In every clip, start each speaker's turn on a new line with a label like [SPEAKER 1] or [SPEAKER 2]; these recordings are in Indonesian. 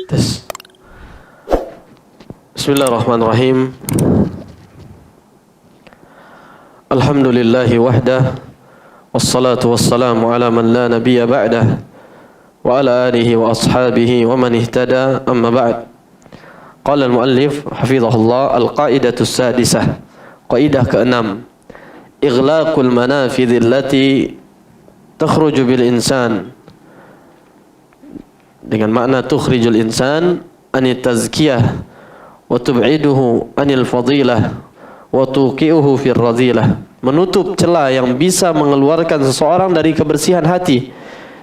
[SPEAKER 1] Tes. Bismillahirrahmanirrahim. Alhamdulillahi wahdah, wassalatu wassalamu ala man la nabiyya ba'dah, wa ala alihi wa ashabihi wa man ihtada, amma ba'd. Qala al-muallif hafizahullah, al-qa'idatu as-sadisah, qaidah ke-6, ighlaqul manafidh allati takhruju bil insan, dengan makna tukhrijul insan anit tazkiyah wa tub'iduhu anil fadilah wa tuqi'uhu fir radhilah, menutup celah yang bisa mengeluarkan seseorang dari kebersihan hati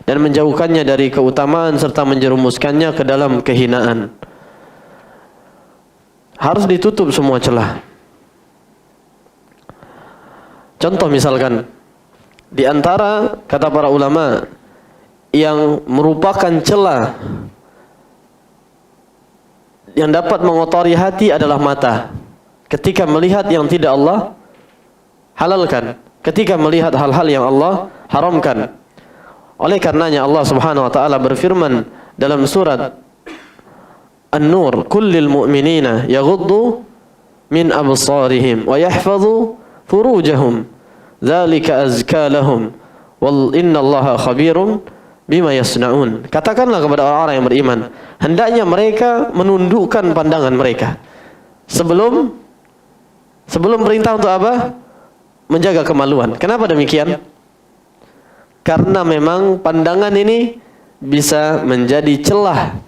[SPEAKER 1] dan menjauhkannya dari keutamaan serta menjerumuskannya ke dalam kehinaan. Harus ditutup semua celah. Contoh misalkan, di antara kata para ulama yang merupakan celah yang dapat mengotori hati adalah mata. Ketika melihat yang tidak Allah halalkan, ketika melihat hal-hal yang Allah haramkan. Oleh karenanya Allah Subhanahu wa taala berfirman dalam surat An-Nur, kullil mu'minina yaghuddu min absarihim wa yahfazu furujahum dzalika azka lahum wal innallaha khabirum bima yasnaun. Katakanlah kepada orang-orang yang beriman, hendaknya mereka menundukkan pandangan mereka sebelum perintah untuk apa? Menjaga kemaluan. Kenapa demikian? Karena memang pandangan ini bisa menjadi celah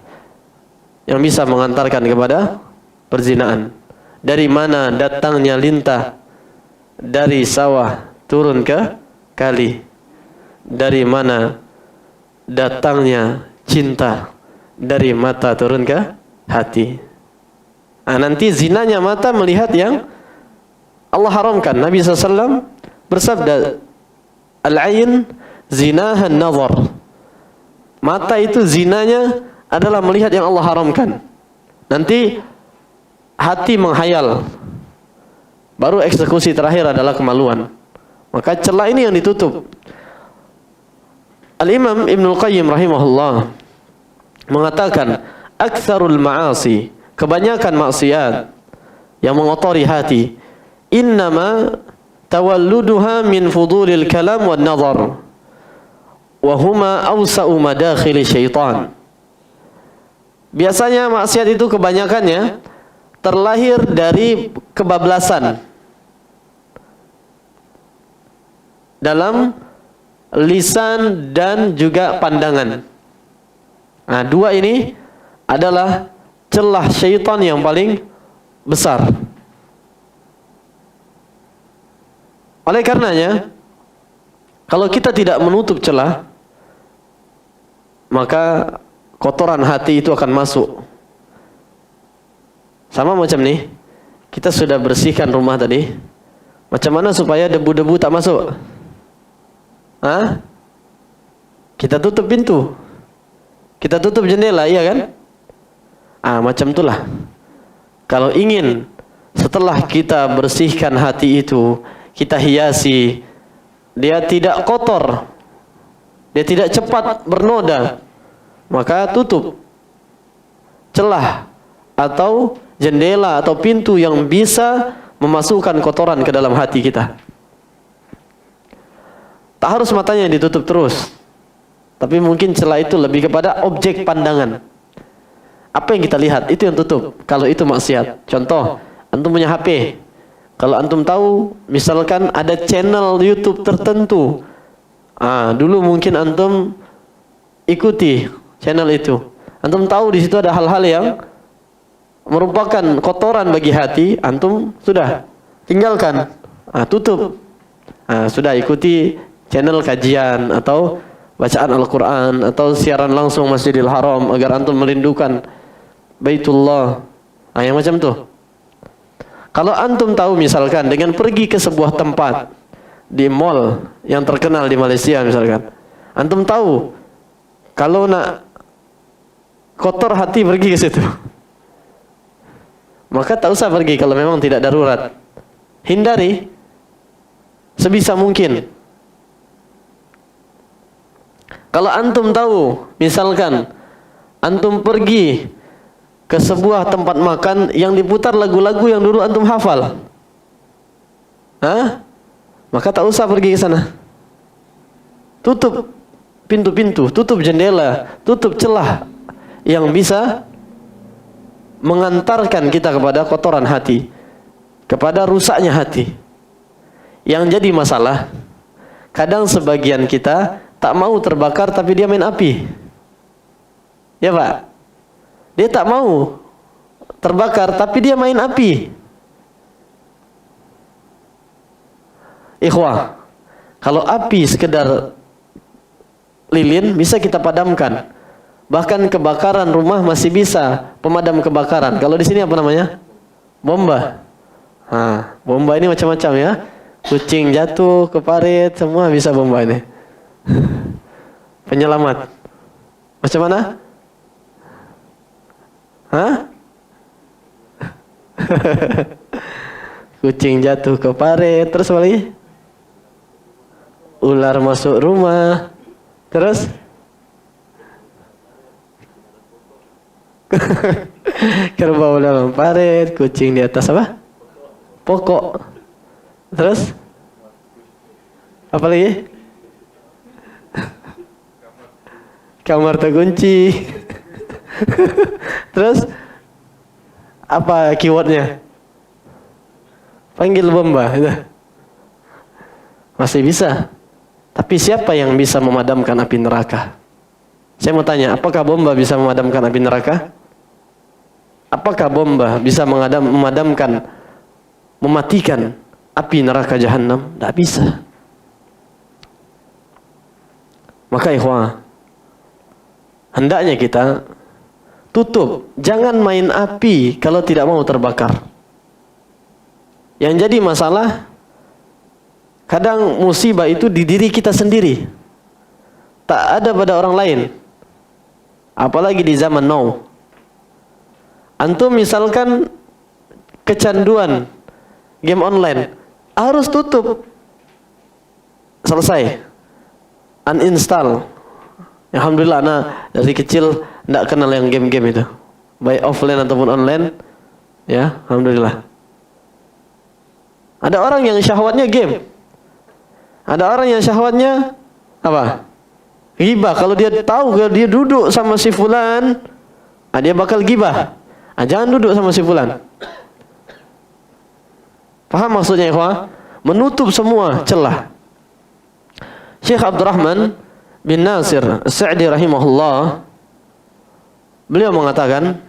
[SPEAKER 1] yang bisa mengantarkan kepada perzinaan. Dari mana datangnya lintah dari sawah turun ke kali? Dari mana datangnya cinta dari mata turun ke hati? Nanti zinanya mata melihat yang Allah haramkan. Nabi SAW bersabda, al-ain zinahan nazar. Mata itu zinanya adalah melihat yang Allah haramkan. Nanti hati menghayal, baru eksekusi terakhir adalah kemaluan. Maka celah ini yang ditutup. Al-Imam Ibnul Qayyim rahimahullah mengatakan, aktsarul ma'asi, kebanyakan maksiat yang mengotori hati, innama tawalluduha min fudulil kalam wan nazar wa huma awsa'u madakhil syaitan. Biasanya maksiat itu kebanyakannya terlahir dari kebablasan dalam lisan dan juga pandangan. Dua ini adalah celah syaitan yang paling besar. Oleh karenanya, kalau kita tidak menutup celah, maka kotoran hati itu akan masuk. Sama macam nih, kita sudah bersihkan rumah tadi. Macam mana supaya debu-debu tak masuk? Kita tutup pintu, kita tutup jendela, iya kan? Macam itulah. Kalau ingin setelah kita bersihkan hati itu, kita hiasi, dia tidak kotor, dia tidak cepat bernoda, maka tutup celah atau jendela atau pintu yang bisa memasukkan kotoran ke dalam hati kita. Tak harus matanya yang ditutup terus, tapi mungkin celah itu lebih kepada objek pandangan. Apa yang kita lihat, itu yang tutup. Kalau itu maksiat. Contoh, antum punya HP. Kalau antum tahu, misalkan ada channel YouTube tertentu, dulu mungkin antum ikuti channel itu. Antum tahu di situ ada hal-hal yang merupakan kotoran bagi hati, antum sudah tinggalkan, tutup. Sudah ikuti channel kajian atau bacaan Al-Quran atau siaran langsung Masjidil Haram agar antum merindukan Baitullah. Yang macam tuh. Kalau antum tahu misalkan dengan pergi ke sebuah tempat di mall yang terkenal di Malaysia misalkan, antum tahu kalau nak kotor hati pergi ke situ, maka tak usah pergi kalau memang tidak darurat. Hindari sebisa mungkin. Kalau antum tahu, misalkan antum pergi ke sebuah tempat makan yang diputar lagu-lagu yang dulu antum hafal? Hah? Maka tak usah pergi ke sana. Tutup pintu-pintu, tutup jendela, tutup celah yang bisa mengantarkan kita kepada kotoran hati, kepada rusaknya hati. Yang jadi masalah, kadang sebagian kita tak mau terbakar tapi dia main api. Ya Pak? Dia tak mau terbakar tapi dia main api. Ikhwah, kalau api sekedar lilin bisa kita padamkan. Bahkan kebakaran rumah masih bisa pemadam kebakaran. Kalau di sini apa namanya? Bomba. Nah, bomba ini macam-macam ya. Kucing jatuh ke parit, semua bisa bomba ini. Penyelamat. Macam mana? Hah? Kucing jatuh ke parit, terus apa lagi? Ular masuk rumah, terus kerbau dalam parit, kucing di atas apa? Pokok. Terus apa lagi? Kamar terkunci. Terus apa keywordnya? Panggil bomba. Masih bisa. Tapi siapa yang bisa memadamkan api neraka? Saya mau tanya, apakah bomba bisa memadamkan api neraka? Apakah bomba bisa memadamkan, mematikan api neraka jahanam? Tidak bisa. Maka ikhwah, hendaknya kita tutup. Jangan main api kalau tidak mau terbakar. Yang jadi masalah, kadang musibah itu di diri kita sendiri. Tak ada pada orang lain. Apalagi di zaman now. Antum misalkan kecanduan game online, harus tutup. Selesai. Uninstall. Alhamdulillah, anak dari kecil tidak kenal yang game-game itu. Baik offline ataupun online. Ya, alhamdulillah. Ada orang yang syahwatnya game. Ada orang yang syahwatnya apa? Ghibah. Kalau dia tahu kalau dia duduk sama si fulan, dia bakal ghibah. Jangan duduk sama si fulan. Paham maksudnya, ikhwah? Menutup semua celah. Syekh Abdurrahman bin Nasir As-Sa'di rahimahullah, beliau mengatakan,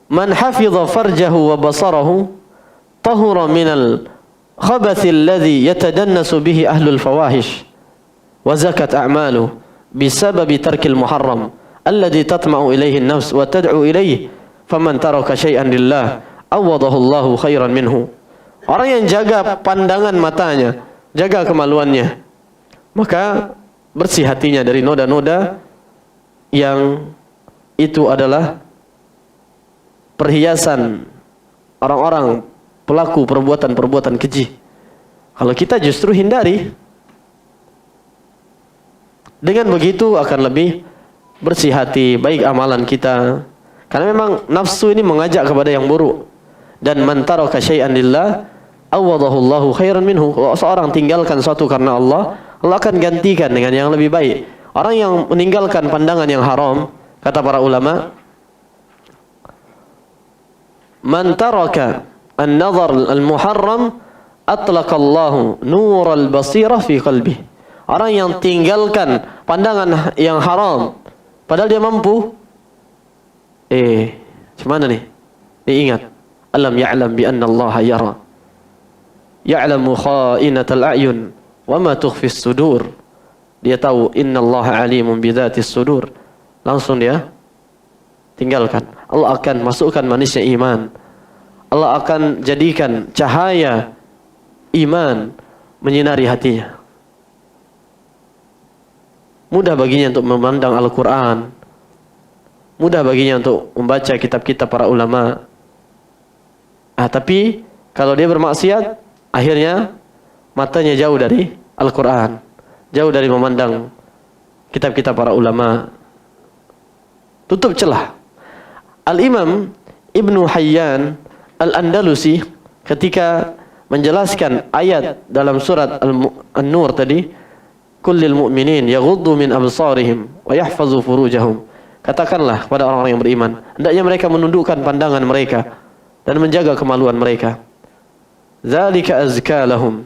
[SPEAKER 1] "Man hafidha farjahu wa basarahu tahura minal khabathi alladhi yatadannasu bihi ahlul fawahish wa zakat a'malu bisababi tarkil muharram alladhi tatma'u ilayhi an-nafs wa tad'u ilayhi faman taraka syai'an lillah awadahu Allahu khairan minhu." Orang yang jaga pandangan matanya, jaga kemaluannya, maka bersih hatinya dari noda-noda yang itu adalah perhiasan orang-orang pelaku perbuatan-perbuatan keji. Kalau kita justru hindari, dengan begitu akan lebih bersih hati, baik amalan kita. Karena memang nafsu ini mengajak kepada yang buruk. Dan man taraka syai'an lillah awadahu Allahu khairan minhu. Kalau seorang tinggalkan suatu karena Allah, Allah akan gantikan dengan yang lebih baik. Orang yang meninggalkan pandangan yang haram, kata para ulama, man taraka an-nazar al-muharram atlaqa Allahu nur al-basirah fi qalbihi. Orang yang tinggalkan pandangan yang haram padahal dia mampu, gimana nih? Ingat, alam ya'lam bi anna Allah yara. Ya'lamu kha'inatal a'yun wa ma tukhfis sudur. Dia tahu innallaha alimun bi dzatis sudur. Langsung dia tinggalkan. Allah akan masukkan manisnya iman. Allah akan jadikan cahaya iman menyinari hatinya. Mudah baginya untuk memandang Al-Quran. Mudah baginya untuk membaca kitab-kitab para ulama. Tapi kalau dia bermaksiat, akhirnya matanya jauh dari Al-Quran, jauh dari memandang kitab-kitab para ulama. tutup celah. Al-Imam Ibnu Hayyan Al-Andalusi ketika menjelaskan ayat dalam surat An-Nur tadi, kullil mu'minin yaghuddu min absarihim wa yahfazu furujahum. Katakanlah kepada orang-orang yang beriman, hendaknya mereka menundukkan pandangan mereka dan menjaga kemaluan mereka. Dzalika azka lahum.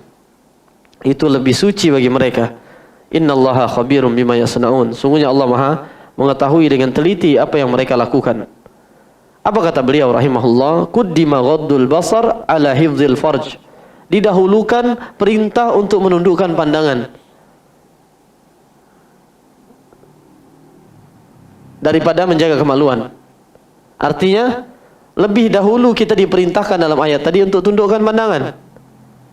[SPEAKER 1] Itu lebih suci bagi mereka. Innallaha khabirum bima yasnaun. Sungguhnya Allah Maha mengetahui dengan teliti apa yang mereka lakukan. Apa kata beliau rahimahullah? Quddima ghaddul basar ala hifdzil farj. Didahulukan perintah untuk menundukkan pandangan daripada menjaga kemaluan. Artinya lebih dahulu kita diperintahkan dalam ayat tadi untuk tundukkan pandangan.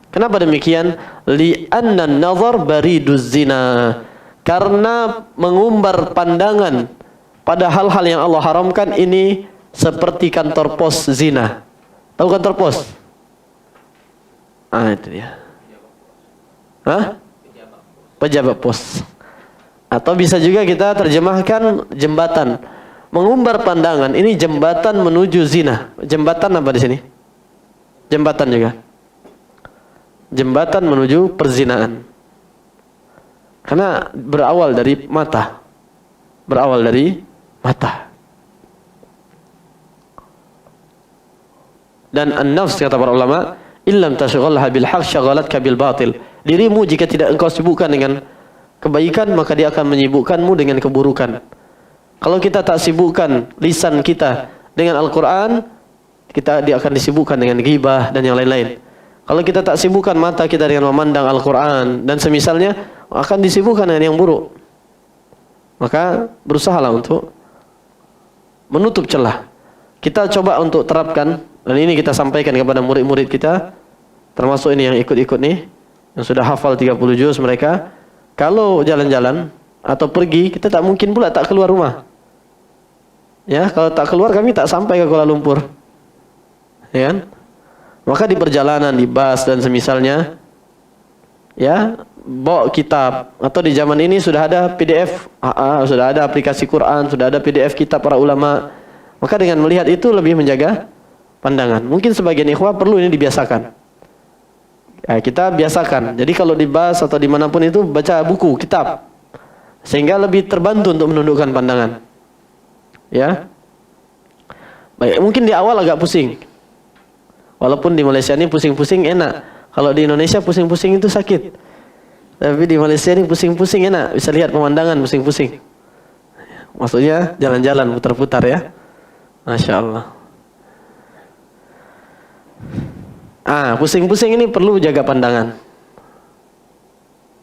[SPEAKER 1] Kenapa demikian? Li'anna an-nazar bariduz zina. Karena mengumbar pandangan pada hal-hal yang Allah haramkan ini seperti kantor pos zina. Tahu kantor pos? Itu dia. Pejabat pos. Atau bisa juga kita terjemahkan jembatan. Mengumbar pandangan ini jembatan menuju zina. Jembatan apa di sini? Jembatan juga. Jembatan menuju perzinaan. Karena berawal dari mata. Berawal dari mata. Dan an-nafs kata para ulama, illam tashghalha bil haqq shaghalatka bil batil. Dirimu jika tidak engkau sibukkan dengan kebaikan, maka dia akan menyibukkanmu dengan keburukan. Kalau kita tak sibukkan lisan kita dengan Al-Quran, dia akan disibukkan dengan ghibah dan yang lain-lain. Kalau kita tak sibukkan mata kita dengan memandang Al-Quran dan semisalnya, akan disibukkan dengan yang buruk. Maka berusahalah untuk menutup celah. Kita coba untuk terapkan, dan ini kita sampaikan kepada murid-murid kita, termasuk ini yang ikut-ikut nih, yang sudah hafal 30 juz mereka. Kalau jalan-jalan atau pergi, kita tak mungkin pula tak keluar rumah. Ya, kalau tak keluar kami tak sampai ke Kuala Lumpur. Ya kan? Maka di perjalanan, di bus dan semisalnya, ya, bawa kitab. Atau di zaman ini sudah ada PDF, sudah ada aplikasi Quran, sudah ada PDF kitab para ulama. Maka dengan melihat itu lebih menjaga pandangan. Mungkin sebagian ikhwah perlu ini dibiasakan. Kita biasakan. Jadi kalau di bus atau dimanapun itu baca buku, kitab, sehingga lebih terbantu untuk menundukkan pandangan. Ya, baik. Mungkin di awal agak pusing. Walaupun di Malaysia ini pusing-pusing enak. Kalau di Indonesia pusing-pusing itu sakit. Tapi di Malaysia ini pusing-pusing enak. Bisa lihat pemandangan pusing-pusing. Maksudnya jalan-jalan putar-putar ya. Masya Allah. Pusing-pusing ini perlu jaga pandangan.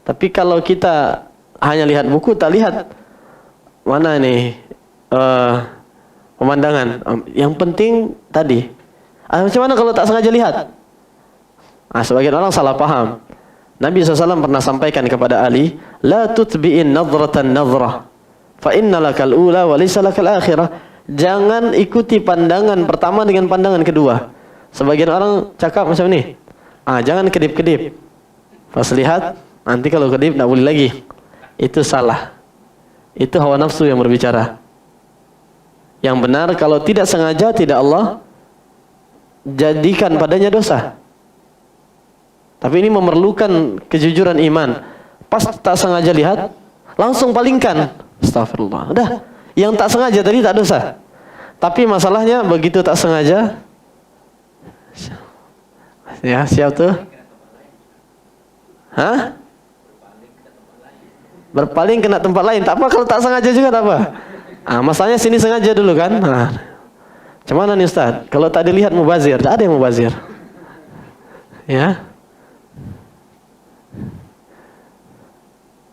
[SPEAKER 1] Tapi kalau kita hanya lihat buku, tak lihat mana nih pemandangan. Yang penting tadi. Macam mana kalau tak sengaja lihat? Sebagian orang salah paham. Nabi SAW pernah sampaikan kepada Ali, la tutbi'in nadratan nadrah, fa inna lakal ula wa laysa lakal akhirah. Jangan ikuti pandangan pertama dengan pandangan kedua. Sebagian orang cakap macam ni, jangan kedip-kedip. Pas lihat, nanti kalau kedip tak boleh lagi. Itu salah. Itu hawa nafsu yang berbicara. Yang benar, kalau tidak sengaja, tidak Allah jadikan padanya dosa. Tapi ini memerlukan kejujuran iman. Pas tak sengaja lihat, langsung palingkan. Astagfirullah. Udah, yang tak sengaja tadi tak dosa. Tapi masalahnya begitu tak sengaja, ya siap tuh? Berpaling kena tempat lain. Tak apa kalau tak sengaja juga tak apa. Masalahnya sini sengaja dulu kan. Macam mana nih Ustaz? Kalau tak dilihat mubazir, tak ada yang mubazir. Ya.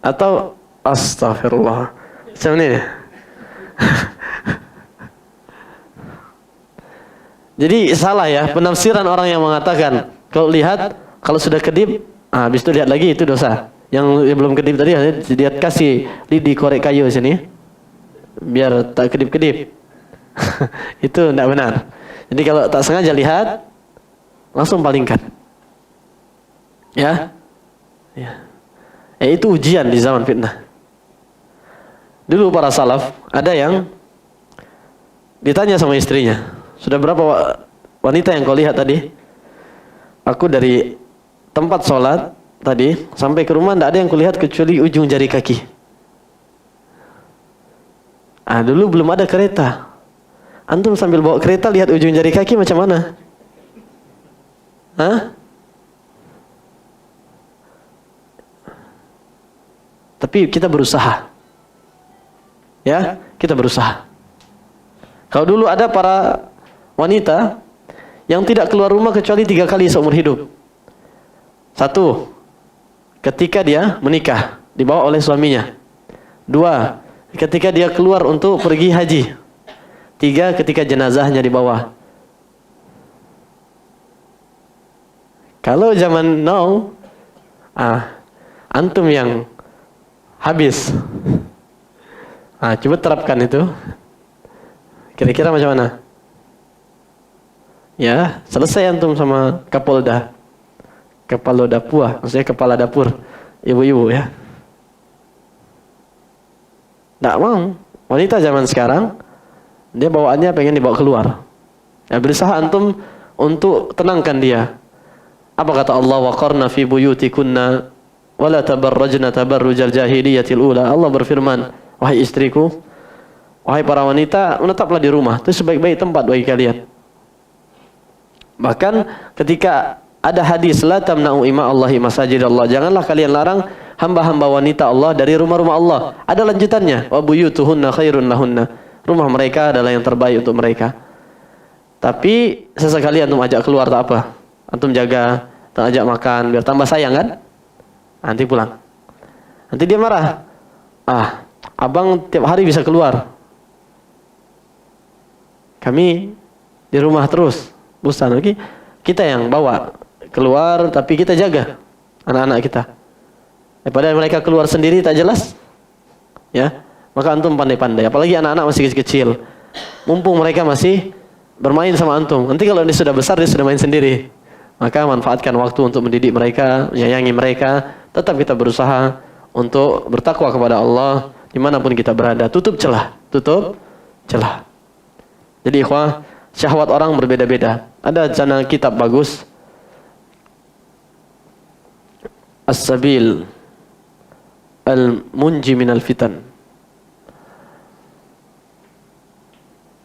[SPEAKER 1] Atau astagfirullah. Macam ni. Jadi salah ya penafsiran orang yang mengatakan kalau lihat, kalau sudah kedip, habis itu lihat lagi itu dosa. Yang belum kedip tadi dia kasih lidi korek kayu sini biar tak kedip-kedip. Itu tidak benar. Jadi kalau tak sengaja lihat, langsung palingkan. Ya. Itu ujian di zaman fitnah. Dulu para salaf ada yang Ditanya sama istrinya, sudah berapa wanita yang kau lihat tadi? Aku dari tempat sholat tadi sampai ke rumah tidak ada yang kulihat kecuali ujung jari kaki. Dulu belum ada kereta. Antum sambil bawa kereta lihat ujung jari kaki macam mana? Tapi kita berusaha. Ya, kita berusaha. Kalau dulu ada para wanita yang tidak keluar rumah kecuali 3 kali seumur hidup. 1, ketika dia menikah, dibawa oleh suaminya. 2, ketika dia keluar untuk pergi haji. 3, ketika jenazahnya dibawa. Kalau zaman now, antum yang habis. Coba terapkan itu. Kira-kira macam mana? Ya, selesai antum sama Kapolda. Kepala dapur, maksudnya kepala dapur. Ibu-ibu ya. Tidak mau. Wanita zaman sekarang, dia bawaannya pengen dibawa keluar. Ya, berusaha antum untuk tenangkan dia. Apa kata Allah? Wa qarna fi buyutikunna wa la tabarrajna tabarrujal jahiliyatil ula. Allah berfirman, wahai istriku, wahai para wanita, menetaplah di rumah. Itu sebaik-baik tempat bagi kalian. Bahkan ketika ada hadis, la tamna'u ima Allahi masajidallah. Janganlah kalian larang hamba-hamba wanita Allah dari rumah-rumah Allah. Ada lanjutannya, wa buyutuhunna khairun lahunna. Rumah mereka adalah yang terbaik untuk mereka. Tapi sesekali antum ajak keluar tak apa. Antum jaga, tak ajak makan biar tambah sayang kan? Nanti pulang. Nanti dia marah. Abang tiap hari bisa keluar. Kami di rumah terus. Bosan, oke? Kita yang bawa keluar, tapi kita jaga anak-anak kita. Daripada mereka keluar sendiri tak jelas, ya. Maka antum pandai-pandai. Apalagi anak-anak masih kecil. Mumpung mereka masih bermain sama antum. Nanti kalau dia sudah besar, dia sudah main sendiri. Maka manfaatkan waktu untuk mendidik mereka, menyayangi mereka. Tetap kita berusaha untuk bertakwa kepada Allah dimanapun kita berada. Tutup celah. Jadi ikhwah, syahwat orang berbeda-beda. Ada channel kitab bagus, As-Sabil Al-Munji Minal Fitan.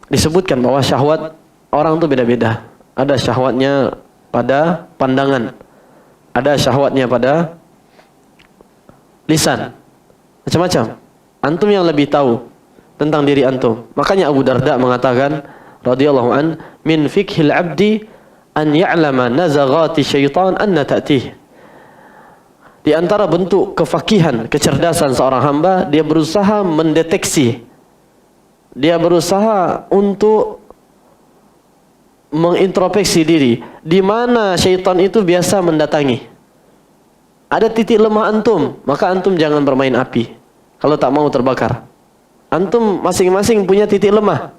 [SPEAKER 1] Disebutkan bahwa syahwat orang itu beda-beda. Ada syahwatnya pada pandangan, ada syahwatnya pada lisan, macam-macam. Antum yang lebih tahu tentang diri antum. Makanya Abu Darda mengatakan radhiyallahu an, min fikhil abdi an ya'lama nazaghati syaitan anna ta'tih. Di antara bentuk kefakihan, kecerdasan seorang hamba, dia berusaha mendeteksi, dia berusaha untuk mengintrospeksi diri, di mana syaitan itu biasa mendatangi. Ada titik lemah antum, maka antum jangan bermain api kalau tak mau terbakar. Antum masing-masing punya titik lemah.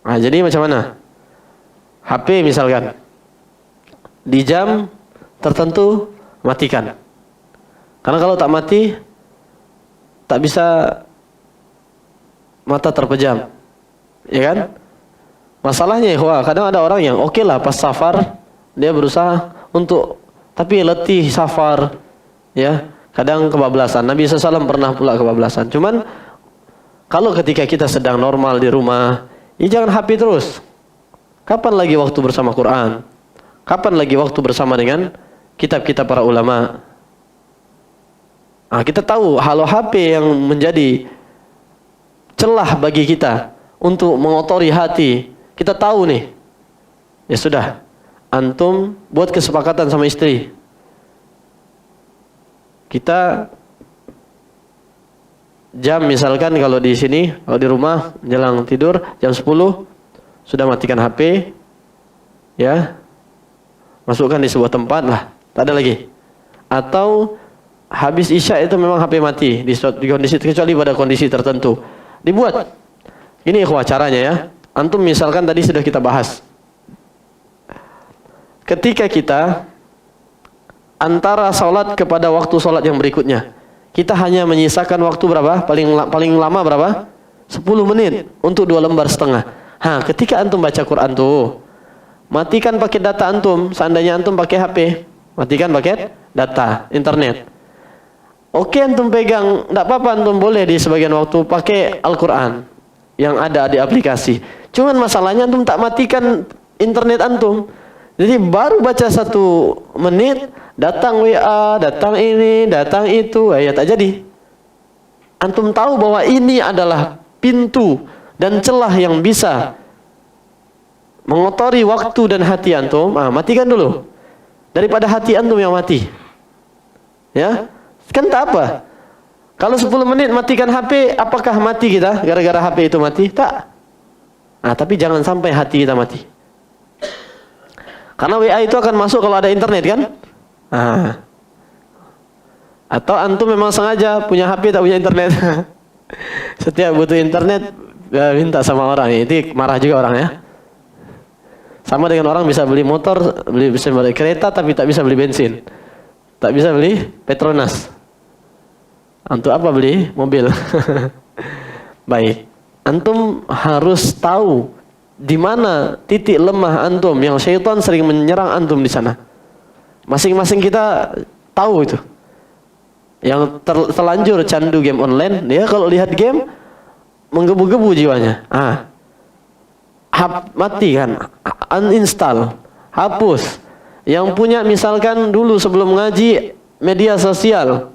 [SPEAKER 1] Jadi macam mana? HP misalkan, di jam tertentu matikan. Karena kalau tak mati, tak bisa, mata terpejam, ya kan? Masalahnya kadang ada orang yang oke lah pas safar dia berusaha untuk, tapi letih safar, ya kadang kebablasan. Nabi SAW pernah pula kebablasan. Cuman kalau ketika kita sedang normal di rumah, ya jangan HP terus. Kapan lagi waktu bersama Quran? Kapan lagi waktu bersama dengan kitab-kitab para ulama? Kita tahu halo HP yang menjadi celah bagi kita untuk mengotori hati. Kita tahu nih. Ya sudah, antum buat kesepakatan sama istri. Kita jam misalkan kalau di sini, kalau di rumah menjelang tidur jam 10 sudah matikan HP, ya. Masukkan di sebuah tempat lah, tak ada lagi. Atau habis isya itu memang HP mati di kondisi, kecuali pada kondisi tertentu. Dibuat. Ini ikhwah caranya ya. Antum misalkan tadi sudah kita bahas. Ketika kita antara salat kepada waktu salat yang berikutnya, kita hanya menyisakan waktu berapa? Paling lama berapa? 10 menit untuk 2 lembar setengah. Ketika antum baca Quran tuh, matikan paket data antum. Seandainya antum pakai HP, matikan paket data internet. Oke, antum pegang, tidak apa-apa, antum boleh di sebagian waktu pakai Al-Quran yang ada di aplikasi. Cuman masalahnya antum tak matikan internet antum. Jadi baru baca 1 menit, datang WA, datang ini, datang itu, ya tak jadi. Antum tahu bahwa ini adalah pintu dan celah yang bisa mengotori waktu dan hati antum. Matikan dulu daripada hati antum yang mati. Ya, kan tak apa. Kalau 10 menit matikan HP, apakah mati kita gara-gara HP itu mati? Tak. Tapi jangan sampai hati kita mati. Karena WA itu akan masuk kalau ada internet kan? Atau antum memang sengaja punya HP tak punya internet. Setiap butuh internet minta sama orang, itu marah juga orang ya. Sama dengan orang bisa beli motor, bisa beli kereta tapi tak bisa beli bensin, tak bisa beli Petronas. Untuk apa beli mobil? Baik, antum harus tahu di mana titik lemah antum yang syaitan sering menyerang antum di sana. Masing-masing kita tahu itu. Yang terlanjur candu game online, dia kalau lihat game menggebu-gebu jiwanya. Mati kan, uninstall, hapus. Yang punya misalkan dulu sebelum ngaji media sosial,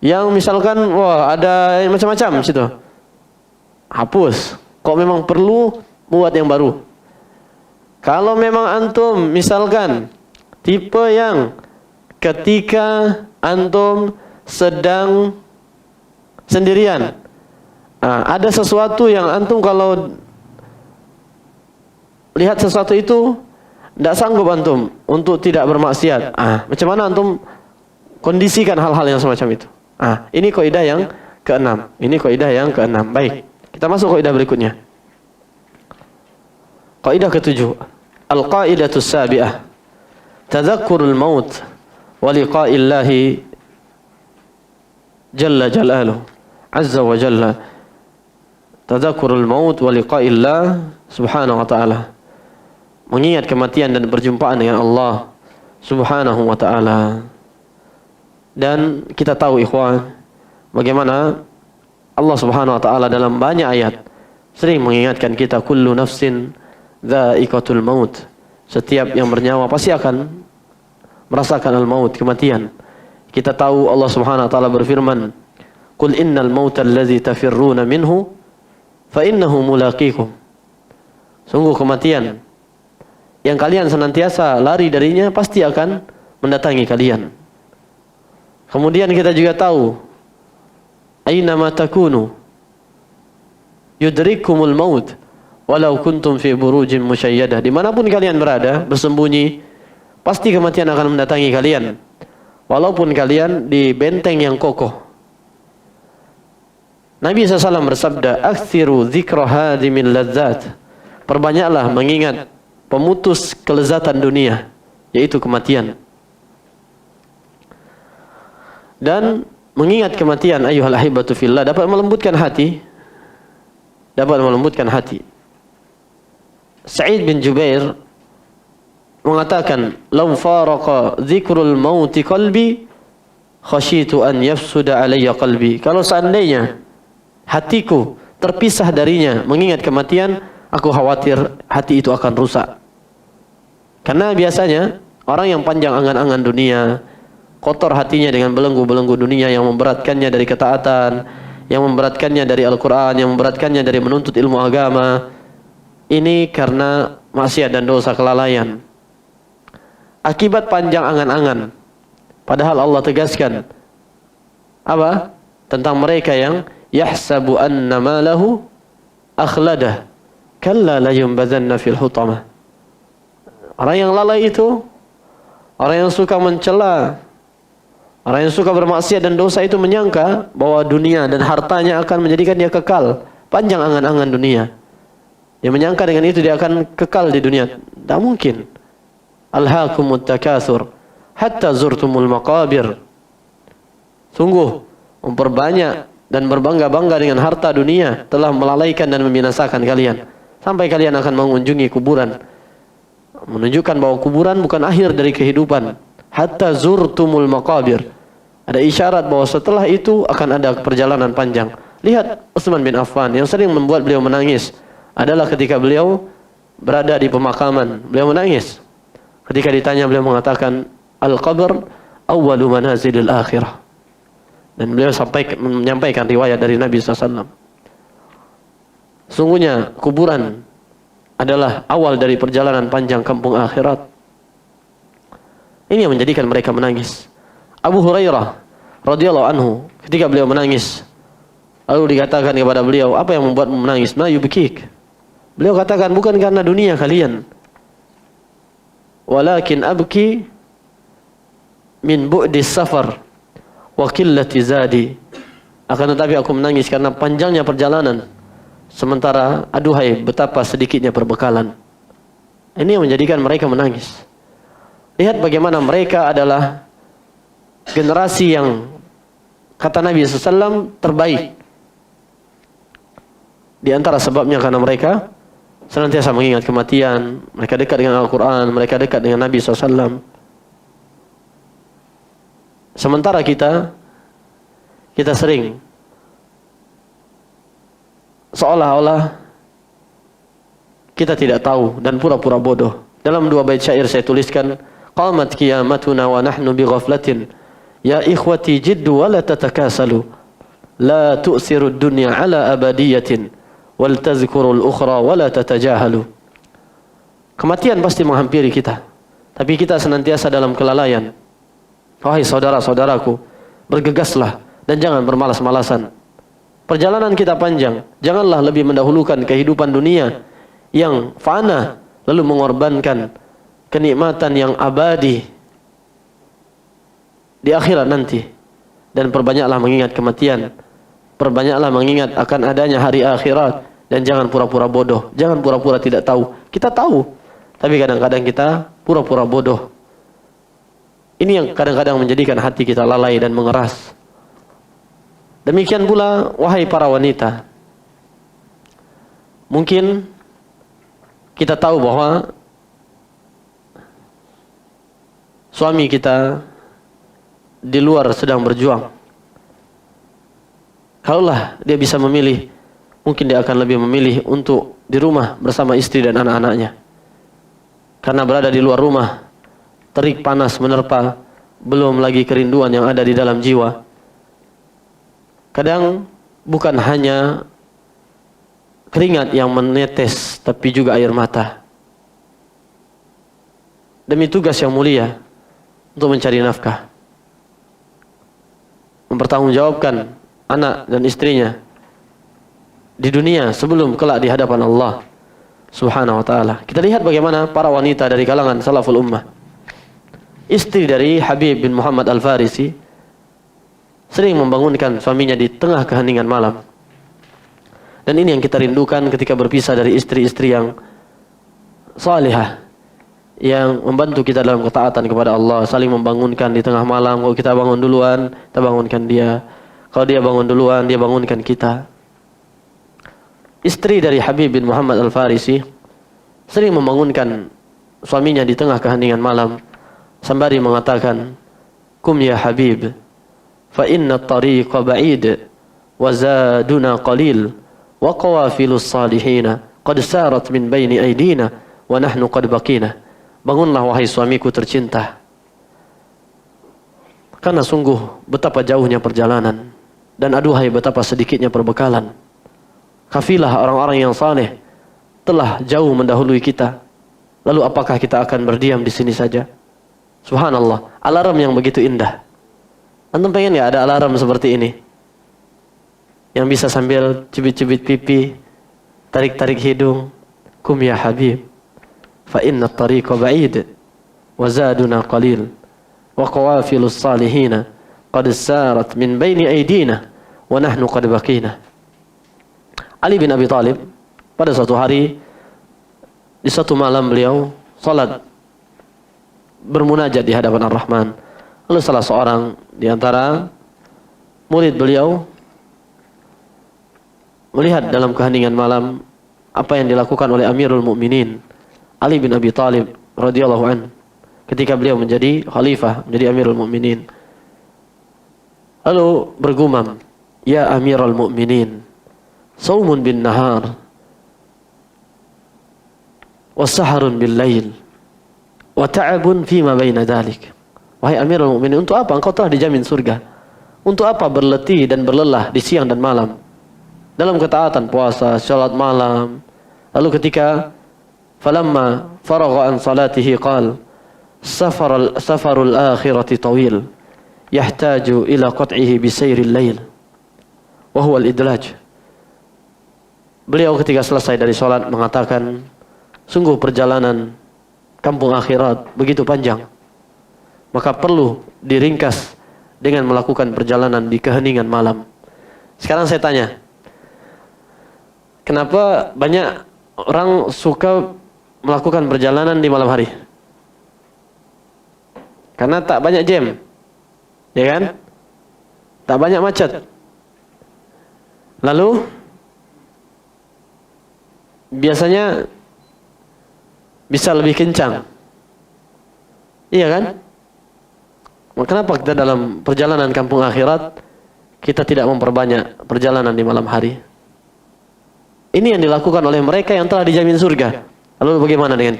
[SPEAKER 1] yang misalkan ada macam-macam situ, hapus. Kok memang perlu buat yang baru. Kalau memang antum misalkan tipe yang ketika antum sedang sendirian, ada sesuatu yang antum kalau lihat sesuatu itu tidak sanggup antum untuk tidak bermaksiat. Macam mana antum kondisikan hal-hal yang semacam itu? Ini kaidah yang keenam. Ini kaidah yang keenam. Baik, kita masuk kaidah berikutnya. Kaidah ketujuh. Al-qaidatus sabi'ah. Tadhakkurul maut wa liqa'illahi Jalla Jalaluh Azza wa Jalla. Tadzakurul maut wa liqa'illah subhanahu wa ta'ala. Mengingat kematian dan perjumpaan dengan Allah subhanahu wa ta'ala. Dan kita tahu ikhwan, bagaimana Allah subhanahu wa ta'ala dalam banyak ayat sering mengingatkan kita, kullu nafsin dha'iqatul maut. Setiap yang bernyawa pasti akan merasakan al-maut, kematian. Kita tahu Allah subhanahu wa ta'ala berfirman, Qul innal mauta allazi tafirruna minhu fa innahu mulaqikum. Sungguh kematian yang kalian senantiasa lari darinya pasti akan mendatangi kalian. Kemudian kita juga tahu, aina ma takunu yudrikumul maut walau kuntum fi burujin musyayyadah. Dimanapun kalian berada bersembunyi, pasti kematian akan mendatangi kalian. Walaupun kalian di benteng yang kokoh. Nabi SAW bersabda, "Aktsiru dzikra hadimil ladzat." Perbanyaklah mengingat pemutus kelezatan dunia, yaitu kematian. Dan mengingat kematian, ayyuhal ahibatu fillah, dapat melembutkan hati. Dapat melembutkan hati. Sa'id bin Jubair mengatakan, "Law faraqa dzikrul mauti qalbi, khasyitu an yafsuda alayya qalbi." Kalau seandainya hatiku terpisah darinya mengingat kematian, aku khawatir hati itu akan rusak. Karena biasanya orang yang panjang angan-angan dunia, kotor hatinya dengan belenggu-belenggu dunia yang memberatkannya dari ketaatan, yang memberatkannya dari Al-Quran, yang memberatkannya dari menuntut ilmu agama. Ini karena maksiat dan dosa kelalaian. Akibat panjang angan-angan. Padahal Allah tegaskan apa? Tentang mereka yang yahsabu anna malahu akhladah kalla la yumbazanna fil hutamah. Orang yang lalai itu, orang yang suka mencela, orang yang suka bermaksiat dan dosa itu menyangka bahwa dunia dan hartanya akan menjadikan dia kekal. Panjang angan-angan dunia. Dia menyangka dengan itu dia akan kekal di dunia. Tak mungkin. Alhaakumut takatsur hatta zurtumul maqabir. Sungguh memperbanyak dan berbangga-bangga dengan harta dunia telah melalaikan dan membinasakan kalian. Sampai kalian akan mengunjungi kuburan. Menunjukkan bahwa kuburan bukan akhir dari kehidupan. Hatta zurtumul maqabir. Ada isyarat bahwa setelah itu akan ada perjalanan panjang. Lihat Utsman bin Affan yang sering membuat beliau menangis adalah ketika beliau berada di pemakaman. Beliau menangis. Ketika ditanya beliau mengatakan, Al-qabr awwalu manazilil akhirah. Dan beliau menyampaikan riwayat dari Nabi SAW. Sungguhnya kuburan adalah awal dari perjalanan panjang kampung akhirat. Ini yang menjadikan mereka menangis. Abu Hurairah radhiyallahu anhu ketika beliau menangis, lalu dikatakan kepada beliau, apa yang membuatmu menangis? Ma yubkik. Beliau katakan, bukan karena dunia kalian, walakin abki min bu'dis safar wa qillati zadi. Akan tetapi aku menangis karena panjangnya perjalanan, sementara aduhai betapa sedikitnya perbekalan. Ini yang menjadikan mereka menangis. Lihat bagaimana mereka adalah generasi yang kata Nabi SAW terbaik. Di antara sebabnya karena mereka senantiasa mengingat kematian, mereka dekat dengan Al-Quran, mereka dekat dengan Nabi SAW. Sementara kita sering seolah-olah kita tidak tahu dan pura-pura bodoh. Dalam 2 bait syair saya tuliskan, qamat qiyamatuna wa nahnu bi ghaflatin, ya ikhwati jiddu wa la tatakasalu, la tu'siru ad-dunya ala abadiyatin, wal tazkurul ukhra wa la tatajahalu. Kematian pasti menghampiri kita, tapi kita senantiasa dalam kelalaian. Wahai saudara-saudaraku, bergegaslah dan jangan bermalas-malasan. Perjalanan kita panjang, janganlah lebih mendahulukan kehidupan dunia yang fana lalu mengorbankan kenikmatan yang abadi di akhirat nanti. Dan perbanyaklah mengingat kematian, perbanyaklah mengingat akan adanya hari akhirat, dan jangan pura-pura bodoh, jangan pura-pura tidak tahu. Kita tahu, tapi kadang-kadang kita pura-pura bodoh. Ini yang kadang-kadang menjadikan hati kita lalai dan mengeras. Demikian pula wahai para wanita, mungkin kita tahu bahwa suami kita di luar sedang berjuang. Kalaulah dia bisa memilih, mungkin dia akan lebih memilih untuk di rumah bersama istri dan anak-anaknya. Karena berada di luar rumah, terik panas menerpa, belum lagi kerinduan yang ada di dalam jiwa. Kadang bukan hanya keringat yang menetes, tapi juga air mata. Demi tugas yang mulia untuk mencari nafkah, mempertanggungjawabkan anak dan istrinya di dunia sebelum kelak di hadapan Allah Subhanahu wa ta'ala. Kita lihat bagaimana para wanita dari kalangan salaful ummah. Istri dari Habib bin Muhammad Al-Farisi sering membangunkan suaminya di tengah keheningan malam. Dan ini yang kita rindukan ketika berpisah dari istri-istri yang salihah, yang membantu kita dalam ketaatan kepada Allah, saling membangunkan di tengah malam. Kalau kita bangun duluan, kita bangunkan dia. Kalau dia bangun duluan, dia bangunkan kita. Istri dari Habib bin Muhammad Al-Farisi sering membangunkan suaminya di tengah keheningan malam, sembari mengatakan, "Kum ya Habib, fa inna at-tariqa ba'id wa zaduna qalil wa qawafilus salihina qad sarat min baini aydina wa nahnu qad baqina." Bangunlah wahai suamiku tercinta, karena sungguh betapa jauhnya perjalanan, dan aduhai betapa sedikitnya perbekalan. Kafilah orang-orang yang saleh telah jauh mendahului kita. Lalu apakah kita akan berdiam di sini saja? Subhanallah, alarm yang begitu indah. Antum pengen ya ada alarm seperti ini, yang bisa sambil cubit-cubit pipi, tarik-tarik hidung. Kum ya Habib, fa inna at-tariqa ba'id wa zaduna qalil wa qawafilus salihina qad sarat min baini aydina wa nahnu qad baqina. Ali bin Abi Thalib pada suatu hari, di suatu malam beliau salat bermunajat di hadapan Ar-Rahman. Lalu salah seorang di antara murid beliau melihat dalam keheningan malam apa yang dilakukan oleh Amirul Mukminin Ali bin Abi Thalib radhiyallahu an ketika beliau menjadi khalifah, menjadi Amirul Mukminin. Lalu bergumam, "Ya Amirul Mukminin, saumun bin nahar wa saharun bil lail wa ta'abun fima baina dhalik." Wahai Amirul Mukminin, untuk apa engkau telah dijamin surga? Untuk apa berletih dan berlelah di siang dan malam dalam ketaatan puasa, salat malam? Lalu ketika falamma faragha an salatihi qala safarul akhirati tawil yahtaju ila qat'ihi bi sayril lail wa huwa al-idlaj. Beliau ketika selesai dari salat mengatakan, sungguh perjalanan kampung akhirat begitu panjang, maka perlu diringkas dengan melakukan perjalanan di keheningan malam. Sekarang saya tanya, kenapa banyak orang suka melakukan perjalanan di malam hari? Karena tak banyak jam, ya kan? Tak banyak macet. Lalu biasanya bisa lebih kencang, iya kan? Kenapa kita dalam perjalanan kampung akhirat kita tidak memperbanyak perjalanan di malam hari? Ini yang dilakukan oleh mereka yang telah dijamin surga. Lalu bagaimana dengan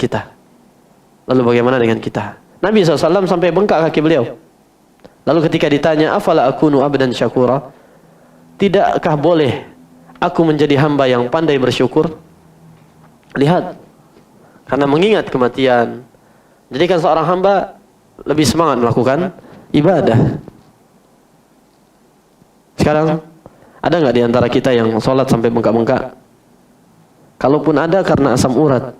[SPEAKER 1] kita? Nabi SAW sampai bengkak kaki beliau. Lalu ketika ditanya, afala akunu abdan syakura, tidakkah boleh aku menjadi hamba yang pandai bersyukur? Lihat, karena mengingat kematian, jadikan seorang hamba lebih semangat melakukan ibadah. Sekarang ada nggak di antara kita yang sholat sampai bengkak-bengkak? Kalaupun ada, karena asam urat.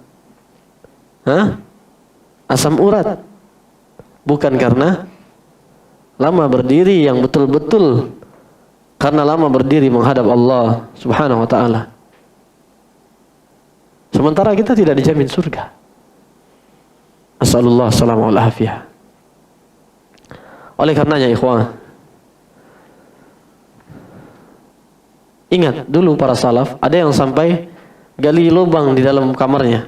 [SPEAKER 1] Asam urat. Bukan karena lama berdiri yang betul-betul, karena lama berdiri menghadap Allah Subhanahu wa ta'ala. Sementara kita tidak dijamin surga. As'alullah salamul afiyah. Oleh karenanya ikhwan, ingat dulu para salaf, ada yang sampai gali lubang di dalam kamarnya.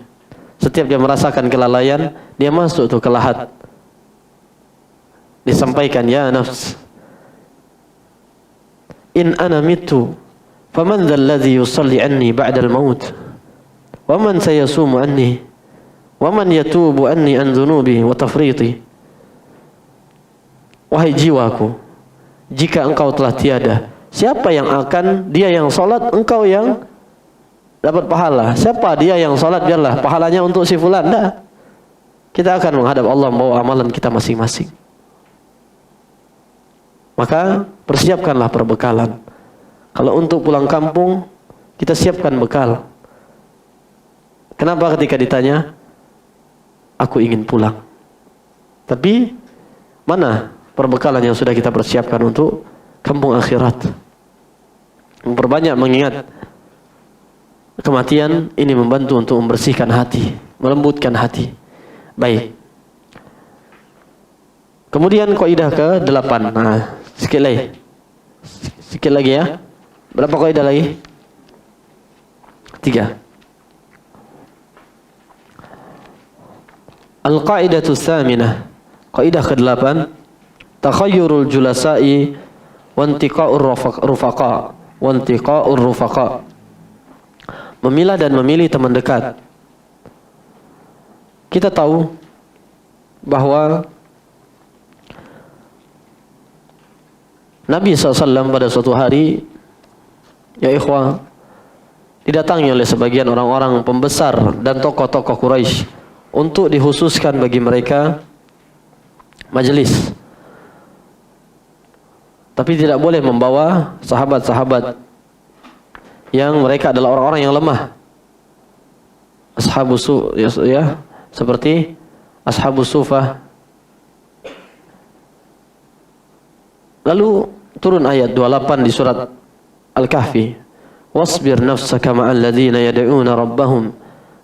[SPEAKER 1] Setiap dia merasakan kelalaian, dia masuk tuh ke lahat. Disampaikan, ya nafs, in ana mitu, faman dhal ladzi yusalli anni ba'dal maut? Wa man sayasumu anni? Wa man yatubu anni an dhunubi wa tafriti? Wahai jiwaku, jika engkau telah tiada, siapa yang akan, dia yang salat, engkau yang dapat pahala. Siapa dia yang salat, biarlah pahalanya untuk si fulan. Nah, kita akan menghadap Allah membawa amalan kita masing-masing. Maka persiapkanlah perbekalan. Kalau untuk pulang kampung, kita siapkan bekal. Kenapa ketika ditanya, aku ingin pulang, tapi mana perbekalan yang sudah kita persiapkan untuk kampung akhirat? Memperbanyak mengingat kematian, ini membantu untuk membersihkan hati, melembutkan hati. Baik. Kemudian kaidah ke-8. Nah, Sikit lagi ya. Berapa kaidah lagi? 3. Al-qaidatu tsaminah. Kaidah ke-8, takhayyurul julasa'i wa intiqa'ur rufaqa. Wa intiqa'ur rufaqa. Memilah dan memilih teman dekat. Kita tahu bahwa Nabi SAW pada suatu hari, ya ikhwah, didatangi oleh sebagian orang-orang pembesar dan tokoh-tokoh Quraisy untuk dikhususkan bagi mereka majelis. Tapi tidak boleh membawa sahabat-sahabat yang mereka adalah orang-orang yang lemah. Ashabus ya, seperti Ashabus Sufah. Lalu turun ayat 28 di surat Al-Kahfi. Wasbir nafsaka ma'al ladzina yad'una rabbahum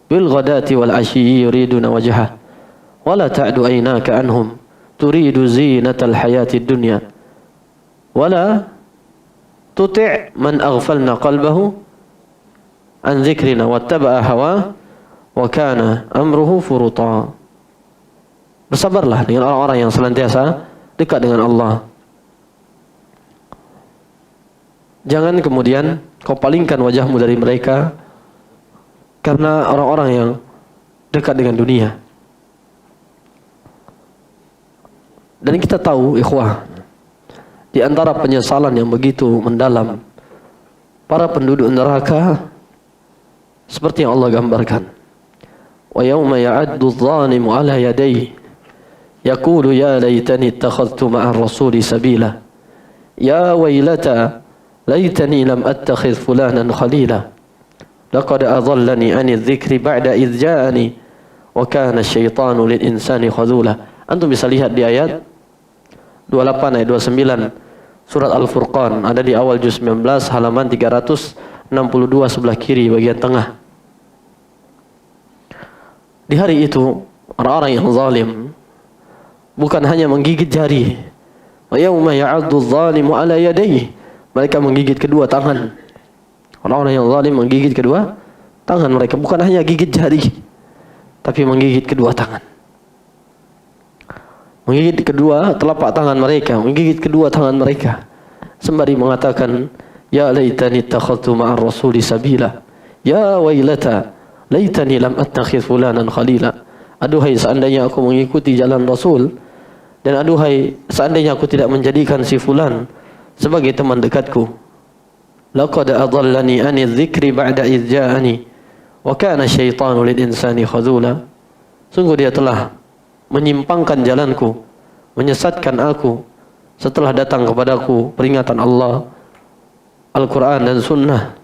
[SPEAKER 1] bil ghadati wal 'ashyi yuriduna wajhah wa la ta'du aynaka anhum turidu zinatal hayatid dunya wa la tuti' man aghfalna qalbahu an dzikrina wattaba'a hawa wa kana amruhu furuta. Bersabarlah dengan orang-orang yang senantiasa dekat dengan Allah. Jangan kemudian kau palingkan wajahmu dari mereka karena orang-orang yang dekat dengan dunia. Dan kita tahu, ikhwah, di antara penyesalan yang begitu mendalam para penduduk neraka seperti yang Allah gambarkan. Wa yauma ya'addu adh-dhalimu 'ala yadayhi yaqulu ya laitani ittakhadhtu ma'ar rasuli sabila. Ya wailata laitani lam attakhidh fulanan khalila. Laqad adallani 'ani adh-dhikri ba'da idh ja'ani wa kana asy-syaitanu lil insani khadhula. Antum bisa lihat di ayat 28 ayat 29 surat Al-Furqan, ada di awal juz 19 halaman 362 sebelah kiri bagian tengah. Di hari itu orang-orang yang zalim bukan hanya menggigit jari. Wa yauma ya'addu adh-dhalimu 'ala yadayhi, mereka menggigit kedua tangan. Orang-orang yang zalim menggigit kedua tangan mereka, bukan hanya gigit jari tapi menggigit kedua tangan. Menggigit kedua telapak tangan mereka, menggigit kedua tangan mereka sembari mengatakan ya laitani ittakhadhtu ma'ar rasuli sabila. Ya wailata laitani lam attakhidh fulanan khalila. Aduhai seandainya aku mengikuti jalan Rasul, dan aduhai seandainya aku tidak menjadikan si fulan sebagai teman dekatku. Laqad adallani 'ani dzikri ba'da idh ja'ani wa kana asy-syaitanu lil insani khadhula. Sungguh dia telah menyimpangkan jalanku, menyesatkan aku setelah datang kepadaku peringatan Allah, Al-Quran dan Sunnah.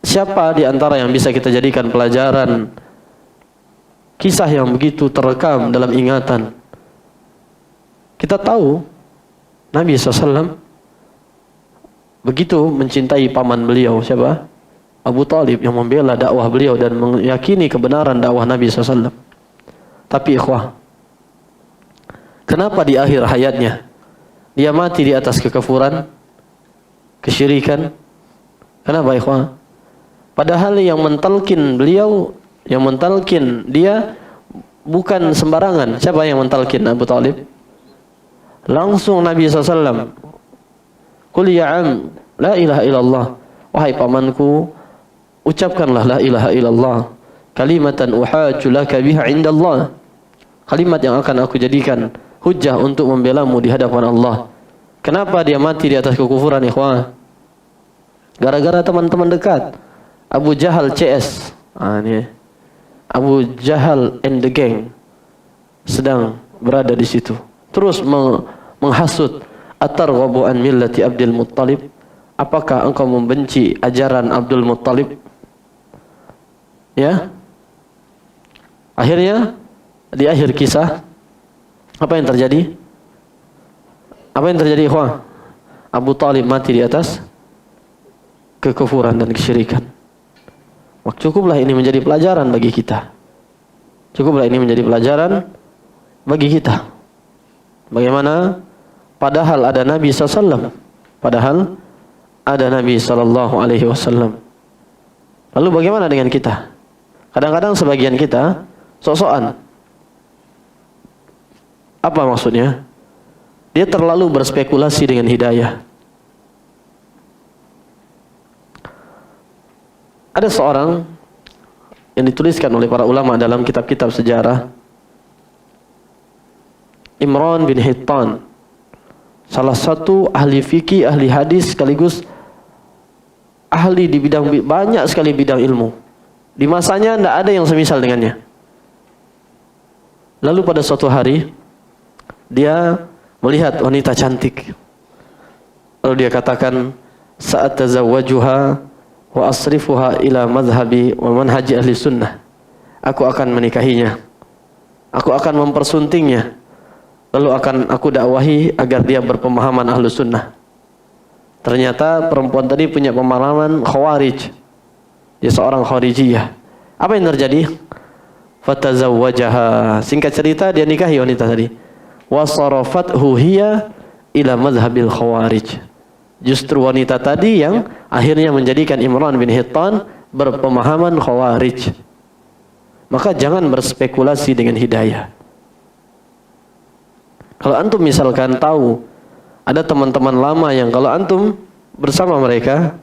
[SPEAKER 1] Siapa di antara yang bisa kita jadikan pelajaran kisah yang begitu terekam dalam ingatan? Kita tahu Nabi SAW begitu mencintai paman beliau, siapa? Abu Talib, yang membela dakwah beliau dan meyakini kebenaran dakwah Nabi SAW. Tapi ikhwah, kenapa di akhir hayatnya dia mati di atas kekafuran, kesyirikan? Kenapa ikhwah? Padahal yang mentalkin beliau, yang mentalkin dia bukan sembarangan. Siapa yang mentalkin Abu Talib? Langsung Nabi SAW. Qul ya am, la ilaha illallah. Wahai pamanku, ucapkanlah la ilaha illallah. Kalimatan uhajju laka biha indallah. Kalimat yang akan aku jadikan hujjah untuk membelamu di hadapan Allah. Kenapa dia mati di atas kekufuran, ikhwah? Gara-gara teman-teman dekat. Abu Jahal CS. Ini Abu Jahal and the gang sedang berada di situ. Terus menghasut, atarghabu an millati Abdul Muttalib? Apakah engkau membenci ajaran Abdul Muttalib? Ya. Akhirnya di akhir kisah apa yang terjadi? Apa yang terjadi, ikhwah? Abu Talib mati di atas kekufuran dan kesyirikan. Cukuplah ini menjadi pelajaran bagi kita. Cukuplah ini menjadi pelajaran bagi kita. Bagaimana padahal ada Nabi SAW, padahal ada Nabi SAW. Lalu bagaimana dengan kita? Kadang-kadang sebagian kita sok-sokan. Apa maksudnya? Dia terlalu berspekulasi dengan hidayah. Ada seorang yang dituliskan oleh para ulama dalam kitab-kitab sejarah, Imran bin Hittan, salah satu ahli fikih, ahli hadis, sekaligus ahli di bidang banyak sekali bidang ilmu. Di masanya tidak ada yang semisal dengannya. Lalu pada suatu hari dia melihat wanita cantik. Lalu dia katakan, sa'atazawwajuha wa asrifuha ila madhhabi wa manhaji ahli sunnah. Aku akan menikahinya. Aku akan mempersuntingnya. Lalu akan aku dakwahi agar dia berpemahaman ahlu sunnah. Ternyata perempuan tadi punya pemahaman khawarij. Dia seorang khawarijiyah. Apa yang terjadi? Fatazawwajaha. Singkat cerita, dia nikahi wanita tadi. Wa sarafathu hiya ila madhhabil khawarij. Justru wanita tadi yang akhirnya menjadikan Imran bin Hittan berpemahaman Khawarij. Maka jangan berspekulasi dengan hidayah. Kalau antum misalkan tahu ada teman-teman lama yang kalau antum bersama mereka,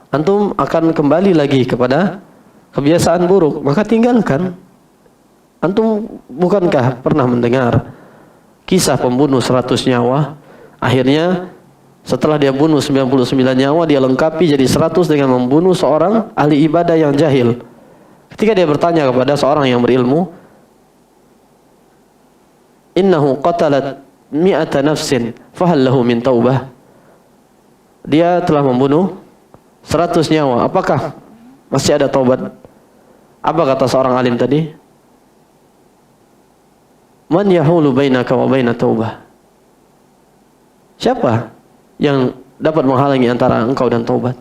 [SPEAKER 1] antum akan kembali lagi kepada kebiasaan buruk, maka tinggalkan. Antum bukankah pernah mendengar kisah pembunuh 100 nyawa? Akhirnya setelah dia bunuh 99 nyawa, dia lengkapi jadi 100 dengan membunuh seorang ahli ibadah yang jahil. Ketika dia bertanya kepada seorang yang berilmu, innahu qatalat mi'ata nafsin fahal lahu min taubah. Dia telah membunuh 100 nyawa, apakah masih ada taubat? Apa kata seorang alim tadi? Man yahulu bainaka wa baina taubah. Siapa yang dapat menghalangi antara engkau dan taubat?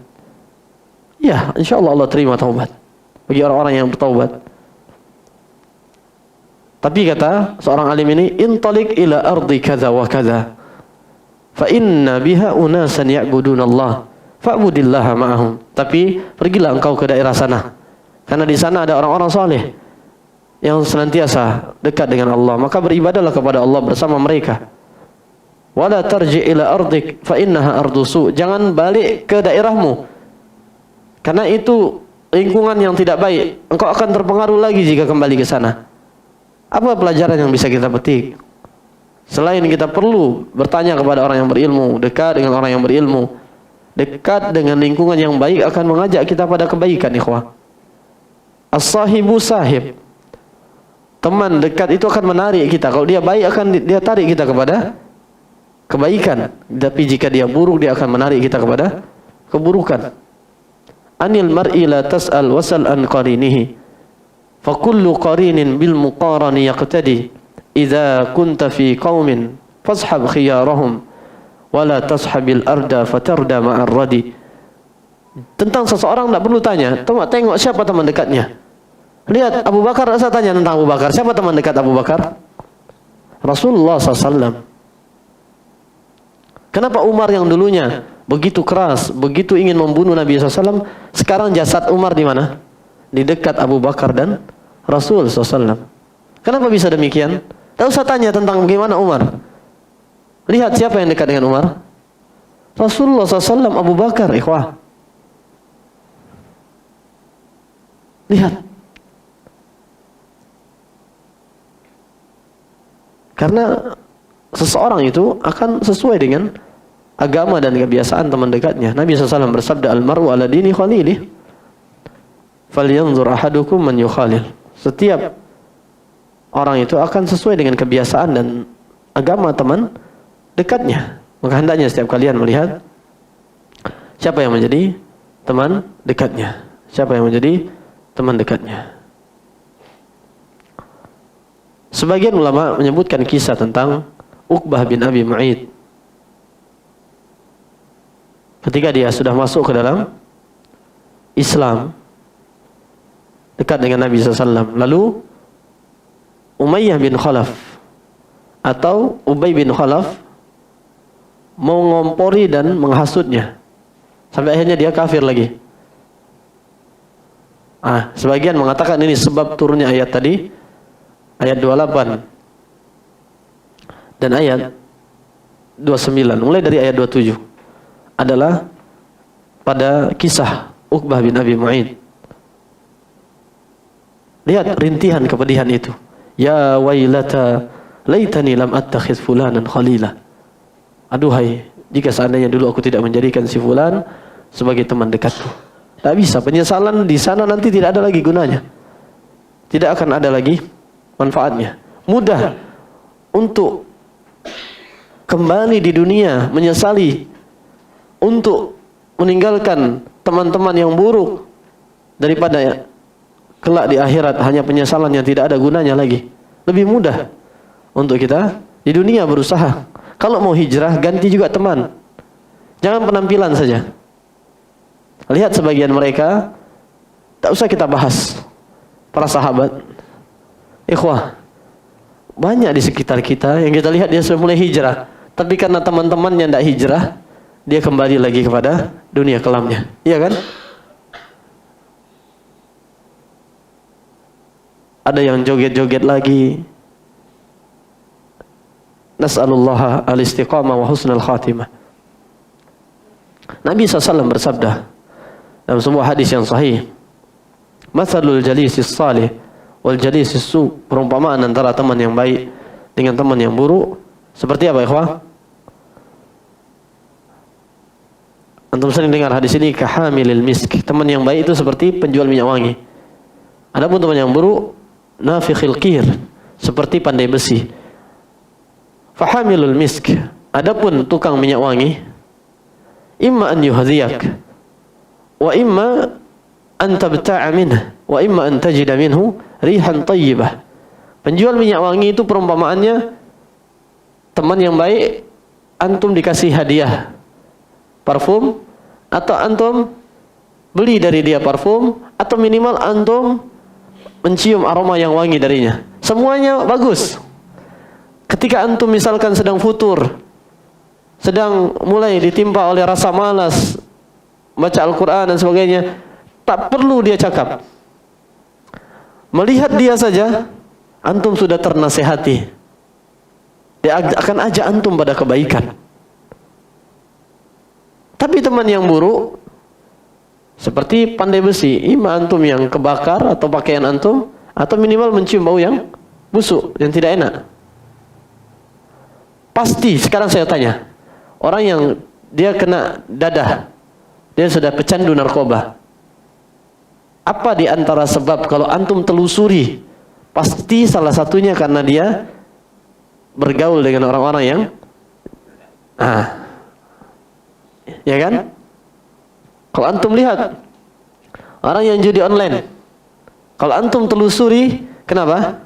[SPEAKER 1] Ya, insyaallah Allah terima taubat bagi orang-orang yang bertaubat. Tapi kata seorang alim ini, intalik ila ardi kadza wa kadza fa inna biha unasan ya'budun Allah fa'budillaha ma'ahum. Tapi pergilah engkau ke daerah sana, karena di sana ada orang-orang saleh yang senantiasa dekat dengan Allah, maka beribadahlah kepada Allah bersama mereka. Wala tarji ila ardik fa innaha ardu su. Jangan balik ke daerahmu, karena itu lingkungan yang tidak baik. Engkau akan terpengaruh lagi jika kembali ke sana. Apa pelajaran yang bisa kita petik? Selain kita perlu bertanya kepada orang yang berilmu, dekat dengan orang yang berilmu, dekat dengan lingkungan yang baik akan mengajak kita pada kebaikan, ikhwah. As-sahibu sahib. Teman dekat itu akan menarik kita. Kalau dia baik akan dia tarik kita kepada kebaikan. Tapi jika dia buruk, dia akan menarik kita kepada keburukan. Anil mar'i la tas'al wasal an qarinihi. Fa kullu qarinin bil muqarani yaqtadi. Idza kunta fi qaumin fashab khiyarahum wa la tashabil arda fatarda ma'ar radi. Tentang seseorang tidak perlu tanya, tengok siapa teman dekatnya. Lihat Abu Bakar, saya tanya tentang Abu Bakar, siapa teman dekat Abu Bakar? Rasulullah SAW. Kenapa Umar yang dulunya begitu keras, begitu ingin membunuh Nabi SAW, sekarang jasad Umar di mana? Di dekat Abu Bakar dan Rasul SAW. Kenapa bisa demikian? Tak usah tanya tentang bagaimana Umar. Lihat siapa yang dekat dengan Umar? Rasulullah SAW, Abu Bakar, ikhwah. Lihat. Karena seseorang itu akan sesuai dengan agama dan kebiasaan teman dekatnya. Nabi SAW bersabda, Al-mar'u ala dini khalilih falyanzur ahadukum man yukhalil. Setiap orang itu akan sesuai dengan kebiasaan dan agama teman dekatnya. Maka hendaknya setiap kalian melihat siapa yang menjadi teman dekatnya, siapa yang menjadi teman dekatnya. Sebagian ulama menyebutkan kisah tentang Uqbah bin Abi Mu'aid. Ketika dia sudah masuk ke dalam Islam, dekat dengan Nabi SAW, lalu Umayyah bin Khalaf atau Ubay bin Khalaf mau ngompori dan menghasutnya, sampai akhirnya dia kafir lagi. Sebagian mengatakan ini sebab turunnya ayat tadi, ayat 28 dan ayat 29, mulai dari ayat 27 adalah pada kisah Uqbah bin Abi Mu'aid. Lihat rintihan kepedihan itu. Ya wailata laitani lam attakhiz fulanan khalila. Aduhai, jika seandainya dulu aku tidak menjadikan si fulan sebagai teman dekatku. Tak bisa, penyesalan di sana nanti tidak ada lagi gunanya. Tidak akan ada lagi manfaatnya. Mudah untuk kembali di dunia menyesali, untuk meninggalkan teman-teman yang buruk, daripada kelak di akhirat hanya penyesalan yang tidak ada gunanya lagi. Lebih mudah untuk kita di dunia berusaha. Kalau mau hijrah, ganti juga teman. Jangan penampilan saja. Lihat sebagian mereka, tak usah kita bahas. Para sahabat, ikhwah, banyak di sekitar kita yang kita lihat dia sudah mulai hijrah, Tapi karena teman-temannya tidak hijrah, dia kembali lagi kepada dunia kelamnya. Iya kan? Ada yang joget-joget lagi. Nas'alullah al-istiqamah wa husnul khatimah. Nabi SAW bersabda dalam sebuah hadis yang sahih, Mathalul jalisis salih wal jalisis su, perumpamaan antara teman yang baik dengan teman yang buruk seperti apa, ikhwah? Antum sering dengar hadis ini, kahamilil misk. Teman yang baik itu seperti penjual minyak wangi. Adapun teman yang buruk, nafikhil qir, seperti pandai besi. Fahamilul misk. Adapun tukang minyak wangi, imma an yuhadhiyak wa imma an tabta'a minhu wa imma an tajida minhu rihan tayyibah. Penjual minyak wangi itu perumpamaannya teman yang baik, antum dikasih hadiah parfum, atau antum beli dari dia parfum, atau minimal antum mencium aroma yang wangi darinya. Semuanya bagus. Ketika antum misalkan sedang futur, sedang mulai ditimpa oleh rasa malas baca Al-Quran dan sebagainya, tak perlu dia cakap. Melihat dia saja, antum sudah ternasehati. Dia akan ajak antum pada kebaikan. Tapi teman yang buruk seperti pandai besi, ima antum yang kebakar atau pakaian antum, atau minimal mencium bau yang busuk, yang tidak enak. Pasti sekarang saya tanya, orang yang dia kena dadah, dia sudah pecandu narkoba, apa di antara sebab kalau antum telusuri, pasti salah satunya karena dia bergaul dengan orang-orang yang ya kan? Kalau antum lihat orang yang judi online, kalau antum telusuri, kenapa?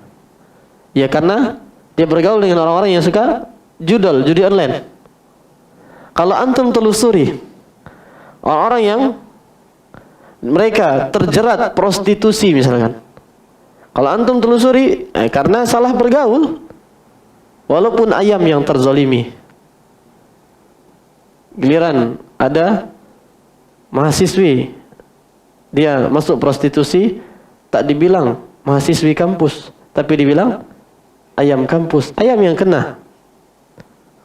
[SPEAKER 1] Ya karena dia bergaul dengan orang-orang yang suka judi online. Kalau antum telusuri orang-orang yang mereka terjerat prostitusi misalkan, kalau antum telusuri karena salah bergaul, walaupun ayam yang terzolimi. Giliran ada mahasiswi, dia masuk prostitusi, tak dibilang mahasiswi kampus, tapi dibilang ayam kampus. Ayam yang kena.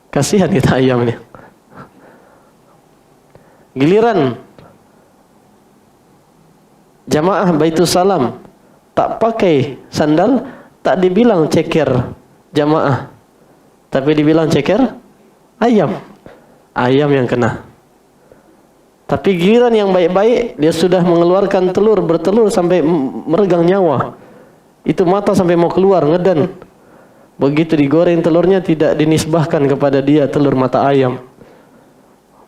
[SPEAKER 1] Kasihan kita ayamnya. Giliran jamaah Baitus Salam tak pakai sandal, tak dibilang ceker jamaah, tapi dibilang ceker ayam. Ayam yang kena. Tapi giliran yang baik-baik, dia sudah mengeluarkan telur, bertelur sampai meregang nyawa. Itu mata sampai mau keluar, ngedan. Begitu digoreng telurnya tidak dinisbahkan kepada dia telur mata ayam.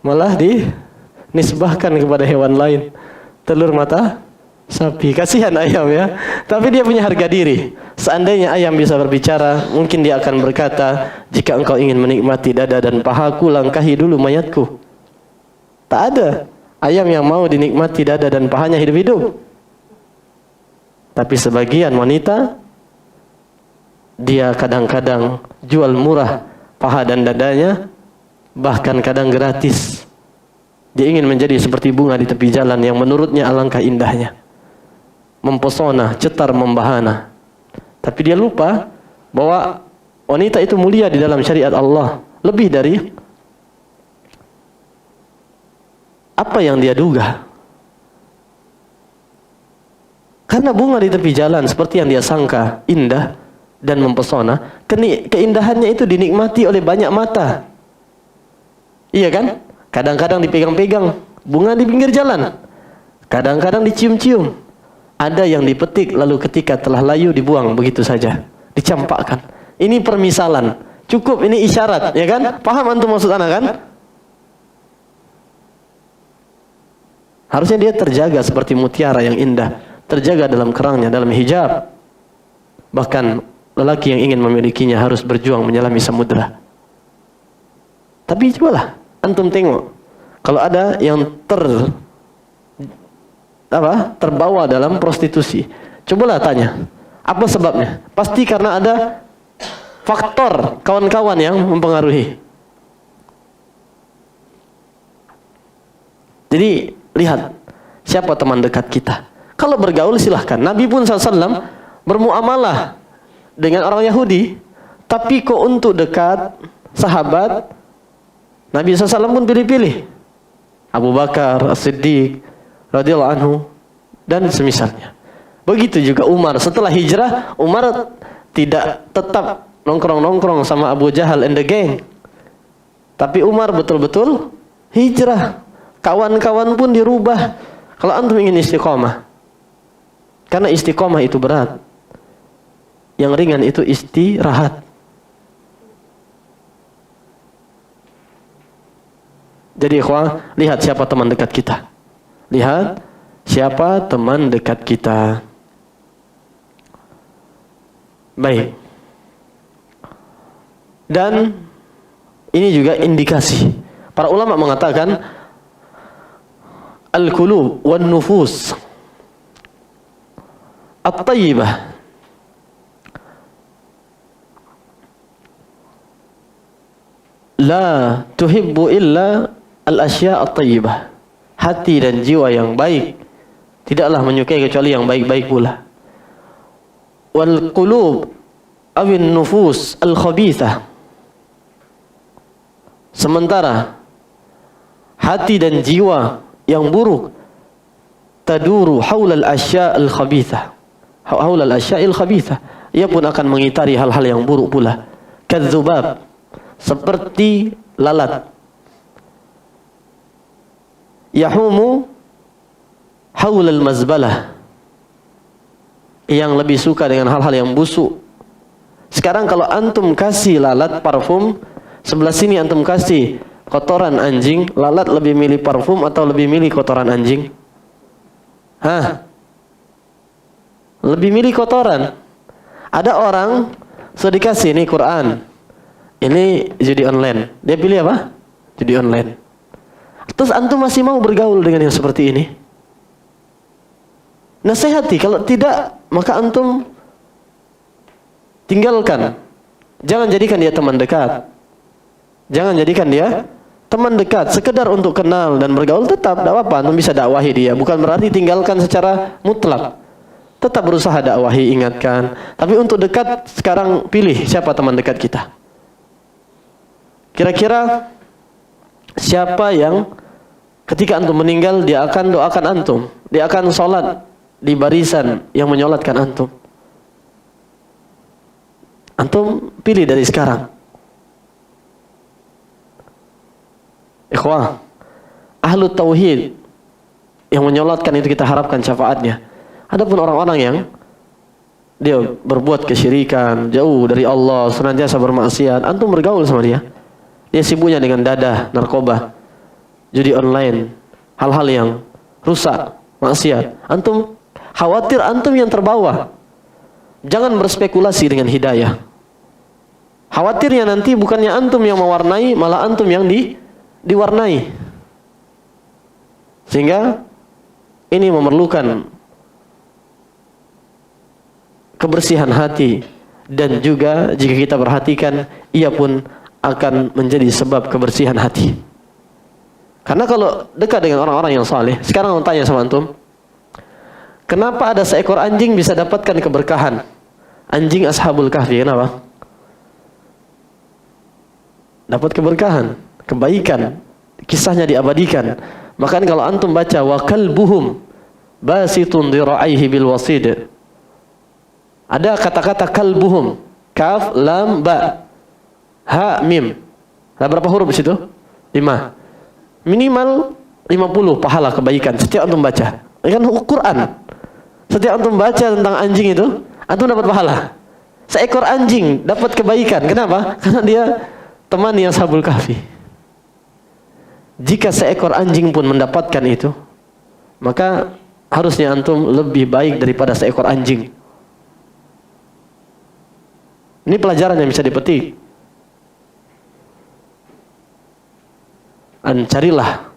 [SPEAKER 1] Malah dinisbahkan kepada hewan lain. Telur mata sapi. Kasihan ayam ya. Tapi dia punya harga diri. Seandainya ayam bisa berbicara, mungkin dia akan berkata, jika engkau ingin menikmati dada dan pahaku, langkahi dulu mayatku. Tak ada ayam yang mau dinikmati dada dan pahanya hidup-hidup. Tapi sebagian wanita, dia kadang-kadang jual murah paha dan dadanya, bahkan kadang gratis. Dia ingin menjadi seperti bunga di tepi jalan yang menurutnya alangkah indahnya, mempesona, cetar, membahana. Tapi dia lupa bahwa wanita itu mulia di dalam syariat Allah, lebih dari apa yang dia duga. Karena bunga di tepi jalan seperti yang dia sangka indah dan mempesona, keindahannya itu dinikmati oleh banyak mata. Iya kan? Kadang-kadang dipegang-pegang bunga di pinggir jalan, kadang-kadang dicium-cium. Ada yang dipetik lalu ketika telah layu dibuang begitu saja, dicampakkan. Ini permisalan, cukup ini isyarat, ya kan? Paham antum maksud anak kan? Harusnya dia terjaga seperti mutiara yang indah, terjaga dalam kerangnya, dalam hijab. Bahkan lelaki yang ingin memilikinya harus berjuang menyelami samudera. Tapi cobalah antum tengok, kalau ada yang terbawa dalam prostitusi, cobalah tanya, apa sebabnya? Pasti karena ada faktor kawan-kawan yang mempengaruhi. Jadi lihat siapa teman dekat kita. Kalau bergaul silahkan. Nabi pun SAW bermuamalah dengan orang Yahudi, tapi kok untuk dekat sahabat Nabi SAW pun pilih-pilih. Abu Bakar As-Siddiq radhiyallahu anhu dan semisalnya. Begitu juga Umar. Setelah hijrah, Umar tidak tetap nongkrong-nongkrong sama Abu Jahal and the gang. Tapi Umar betul-betul hijrah. Kawan-kawan pun dirubah. Kalau antum ingin istiqomah, karena istiqomah itu berat, yang ringan itu istirahat. Jadi ikhwah, lihat siapa teman dekat kita. Lihat siapa teman dekat kita. Baik. Dan ini juga indikasi. Para ulama mengatakan al-qulub wan nufus at-tayyibah la tuhibbu illa al-asya' at-tayyibah. Hati dan jiwa yang baik tidaklah menyukai kecuali yang baik-baik pula. Wal qulub awin nufus al-khabithah. Sementara hati dan jiwa yang buruk taduru haula al-asya' al-khabithah. Haula al-asya' al-khabithah. Ia pun akan mengitari hal-hal yang buruk pula. Kadzubab, seperti lalat. Yahumu haula al-mazbalah, yang lebih suka dengan hal-hal yang busuk. Sekarang kalau antum kasih lalat parfum, sebelah sini antum kasih kotoran anjing, lalat lebih milih parfum atau lebih milih kotoran anjing? Hah? Lebih milih kotoran. Ada orang sudah dikasih ini Quran, ini judi online, dia pilih apa? Judi online. Terus antum masih mau bergaul dengan yang seperti ini? Nasihati, kalau tidak maka antum tinggalkan. Jangan jadikan dia teman dekat. Jangan jadikan dia teman dekat, sekedar untuk kenal dan bergaul tetap tidak apa-apa, antum bisa dakwahi dia, bukan berarti tinggalkan secara mutlak. Tetap berusaha dakwahi, ingatkan. Tapi untuk dekat, sekarang pilih siapa teman dekat kita. Kira-kira siapa yang ketika antum meninggal dia akan doakan antum, dia akan sholat di barisan yang menyolatkan antum. Antum pilih dari sekarang. Ikhwah, ahlu tauhid yang menyolatkan itu kita harapkan syafaatnya. Adapun orang-orang yang dia berbuat kesyirikan, jauh dari Allah, senantiasa bermaksiat, antum bergaul sama dia. Dia sibuknya dengan dadah, narkoba, judi online, hal-hal yang rusak, maksiat. Antum khawatir antum yang terbawa. Jangan berspekulasi dengan hidayah. Khawatirnya nanti bukannya antum yang mewarnai, malah antum yang diwarnai. Sehingga ini memerlukan kebersihan hati, dan juga jika kita perhatikan, ia pun akan menjadi sebab kebersihan hati. Karena kalau dekat dengan orang-orang yang saleh, sekarang aku tanya sama antum, kenapa ada seekor anjing bisa dapatkan keberkahan? Anjing Ashabul Kahfi, kenapa? Dapat keberkahan, kebaikan, kisahnya diabadikan. Maka kalau antum baca wa kalbuhum basitun dira'aihi bil wasid, ada kata-kata kalbuhum, kaf, lam, ba, ha, mim. Ada berapa huruf di situ? 5. Minimal 50 pahala kebaikan setiap antum baca. Ini kan Quran. Setiap antum baca tentang anjing itu, antum dapat pahala. Seekor anjing dapat kebaikan. Kenapa? Karena dia teman yang Ashabul Kahfi. Jika seekor anjing pun mendapatkan itu, maka harusnya antum lebih baik daripada seekor anjing. Ini pelajaran yang bisa dipetik. Dan carilah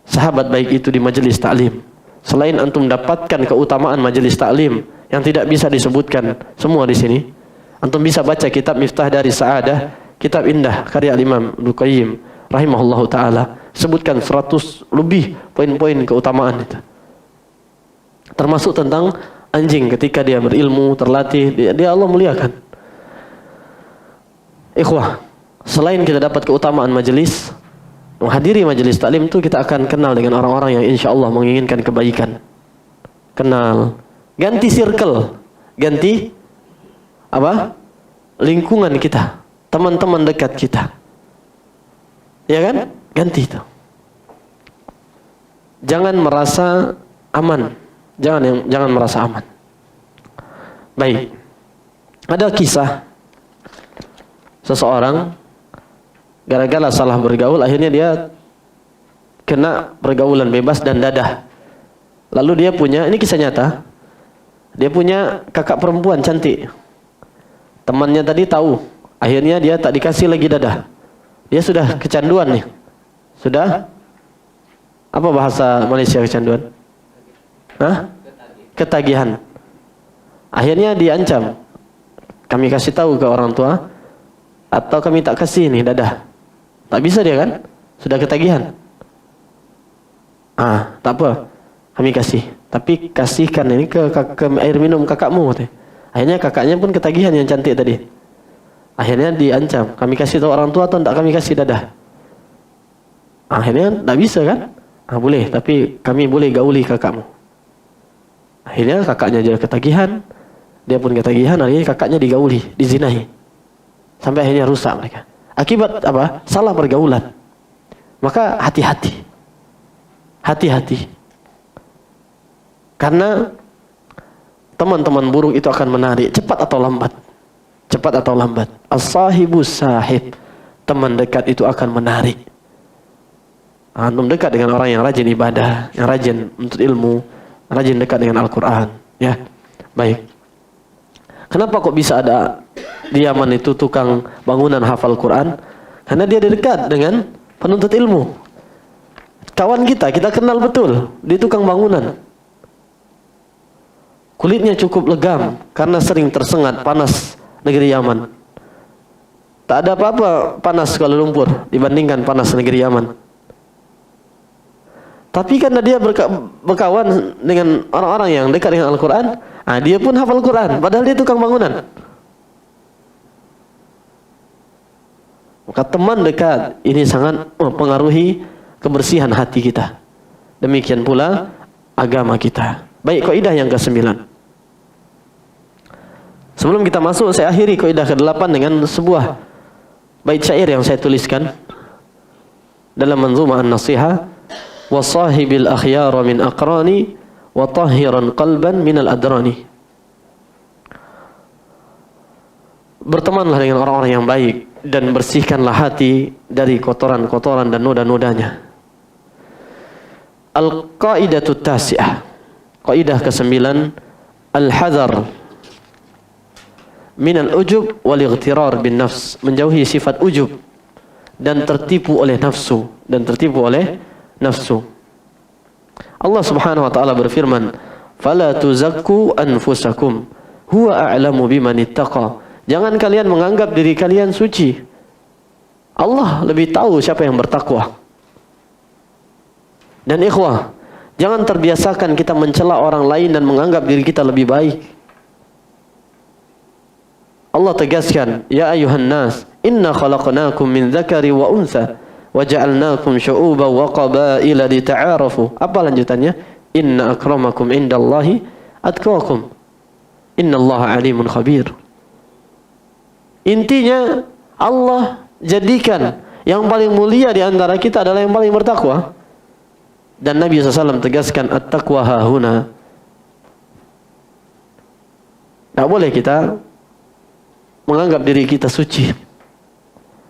[SPEAKER 1] sahabat baik itu di majelis taklim. Selain antum dapatkan keutamaan majelis taklim yang tidak bisa disebutkan semua di sini, antum bisa baca kitab Miftah dari Sa'adah, kitab indah karya Imam Ibnu Qayyim rahimahullahu taala. Sebutkan 100 lebih poin-poin keutamaan itu. Termasuk tentang anjing ketika dia berilmu, terlatih, dia Allah muliakan. Ikhwah, selain kita dapat keutamaan majelis, menghadiri majelis taklim itu kita akan kenal dengan orang-orang yang insya Allah menginginkan kebaikan. Kenal, ganti circle, ganti apa? Lingkungan kita, teman-teman dekat kita. Ya kan? Ganti itu. Jangan merasa aman. Jangan merasa aman. Baik. Ada kisah seseorang gara-gara salah bergaul akhirnya dia kena pergaulan bebas dan dadah. Lalu dia punya, ini kisah nyata, dia punya kakak perempuan cantik. Temannya tadi tahu, akhirnya dia tak dikasih lagi dadah. Dia sudah kecanduan nih. Sudah apa bahasa Malaysia kecanduan? Hah? Ketagihan. Akhirnya diancam. Kami kasih tahu ke orang tua atau kami tak kasih nih dadah. Tak bisa dia kan? Sudah ketagihan. Tak apa. Kami kasih. Tapi kasihkan ini ke air minum kakakmu. Akhirnya kakaknya pun ketagihan yang cantik tadi. Akhirnya diancam. Kami kasih tahu orang tua atau tak kami kasih dadah. Akhirnya tak bisa kan? Boleh. Tapi kami boleh gauli kakakmu. Akhirnya kakaknya jadi ketagihan. Dia pun ketagihan. Akhirnya kakaknya digauli. Dizinahi. Sampai akhirnya rusak mereka. Akibat apa? Salah pergaulan. Maka hati-hati. Hati-hati. Karena teman-teman buruk itu akan menarik. Cepat atau lambat. Cepat atau lambat. As-sahibus sahib. Teman dekat itu akan menarik. Antum dekat dengan orang yang rajin ibadah. Yang rajin untuk ilmu. Rajin dekat dengan Al-Quran. Ya. Baik. Kenapa kok bisa ada di Yaman itu tukang bangunan hafal Quran? Karena dia dekat dengan penuntut ilmu. Kawan kita kenal betul. Dia tukang bangunan. Kulitnya cukup legam karena sering tersengat panas negeri Yaman. Tak ada apa-apa panas Kuala Lumpur dibandingkan panas negeri Yaman. Tapi karena dia berkawan dengan orang-orang yang dekat dengan Al-Quran, dia pun hafal Quran, padahal dia tukang bangunan. Maka teman dekat ini sangat mempengaruhi kebersihan hati kita. Demikian pula agama kita. Baik, kaidah yang ke-9. Sebelum kita masuk, saya akhiri kaidah ke-8 dengan sebuah bait syair yang saya tuliskan dalam manzumah an-nasihah. Wasahibil akhyara min aqrani wa tahhiran qalban minal adrani. Bertemanlah dengan orang-orang yang baik dan bersihkanlah hati dari kotoran-kotoran dan noda-nodanya. Al-qaidatu tasi'ah. Kaidah ke-9, al-hadar min al-ujub wal ightirar bin nafs. Menjauhi sifat ujub dan tertipu oleh nafsu. Allah Subhanahu wa taala berfirman, "Fala tuzakku anfusakum, huwa a'lamu biman ittaqa." Jangan kalian menganggap diri kalian suci. Allah lebih tahu siapa yang bertakwa. Dan ikhwah, jangan terbiasakan kita mencela orang lain dan menganggap diri kita lebih baik. Allah tegaskan, "Ya ayuhan nas, inna khalaqnakum min dzakari wa untha wa ja'alnakum syu'uban wa qabaila lita'arafu." Apa lanjutannya? Inna akramakum indallahi atqakum. Innallaha alimun khabir. Intinya Allah jadikan yang paling mulia di antara kita adalah yang paling bertakwa. Dan Nabi SAW tegaskan at-taqwa hahuna. Tak boleh kita menganggap diri kita suci.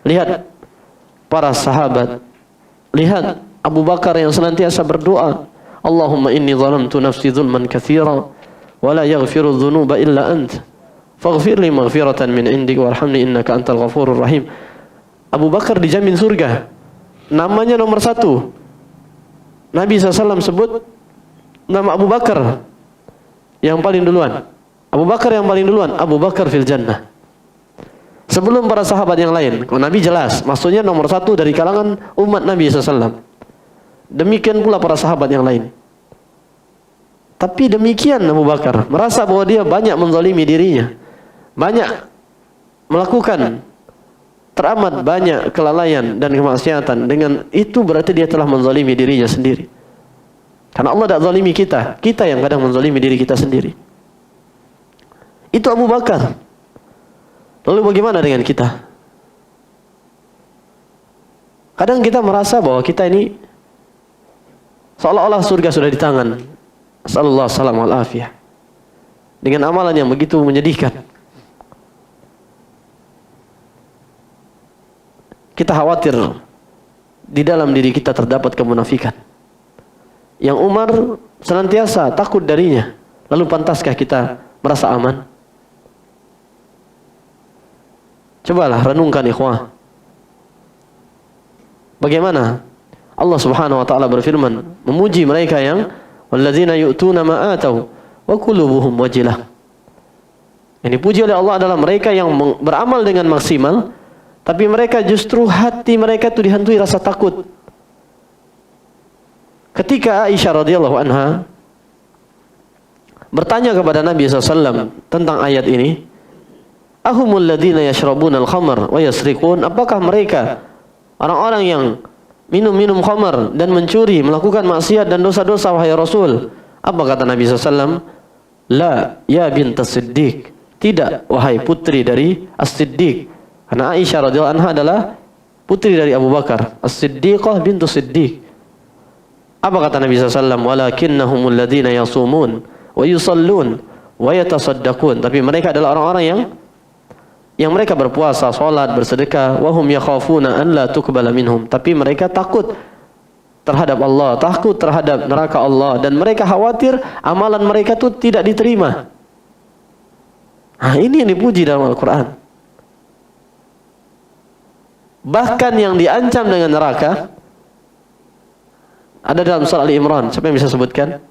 [SPEAKER 1] Lihat para sahabat. Lihat Abu Bakar yang senantiasa berdoa, Allahumma inni zalamtu nafsi zulman katsira wa la yaghfiru dzunuba illa ant. Faghfir li maghfiratan min indik warhamni innaka antal ghafurur rahim. Abu Bakar dijamin surga. Namanya nomor 1. Nabi SAW sebut nama Abu Bakar yang paling duluan. Abu Bakar yang paling duluan, Abu Bakar fil jannah. Sebelum para sahabat yang lain. Kalau Nabi jelas, maksudnya nomor 1 dari kalangan umat Nabi SAW. Demikian pula para sahabat yang lain. Tapi demikian Abu Bakar merasa bahwa dia banyak menzalimi dirinya, banyak melakukan teramat banyak kelalaian dan kemaksiatan. Dengan itu berarti dia telah menzalimi dirinya sendiri. Karena Allah tidak zalimi kita, kita yang kadang menzalimi diri kita sendiri. Itu Abu Bakar. Lalu bagaimana dengan kita? Kadang kita merasa bahwa kita ini seolah-olah surga sudah di tangan. Sallallahu alaihi wasallam. Dengan amalan yang begitu menyedihkan. Kita khawatir di dalam diri kita terdapat kemunafikan. Yang Umar senantiasa takut darinya. Lalu pantaskah kita merasa aman? Cobalah renungkan ikhwah. Bagaimana Allah Subhanahu wa taala berfirman memuji mereka yang walladzina yu'tuna ma atau wa qulubuhum wajilah. Yang dipuji oleh Allah adalah mereka yang beramal dengan maksimal, tapi mereka justru hati mereka itu dihantui rasa takut. Ketika Aisyah radhiyallahu anha bertanya kepada Nabi SAW tentang ayat ini, ahumul ladzina yashrabuna al-khamr wa yasriqun, apakah mereka orang-orang yang minum khamar dan mencuri, melakukan maksiat dan dosa-dosa wahai Rasul? Apa kata Nabi SAW? La ya bintas Siddiq, tidak wahai putri dari As-Siddiq. Karena Aisyah radhiyallahu anha adalah putri dari Abu Bakar, As-Siddiqah bintu Siddiq. Apa kata Nabi SAW? Walakinnahumul ladzina yasumun wa yusallun wa yatasaddaqun, tapi mereka adalah orang-orang yang mereka berpuasa, salat, bersedekah, wahum yakhafuna an la tuqbala minhum, tapi mereka takut terhadap Allah, takut terhadap neraka Allah, dan mereka khawatir amalan mereka itu tidak diterima. Nah, ini yang dipuji dalam Al-Quran. Bahkan yang diancam dengan neraka ada dalam surah Ali Imran. Siapa yang bisa sebutkan?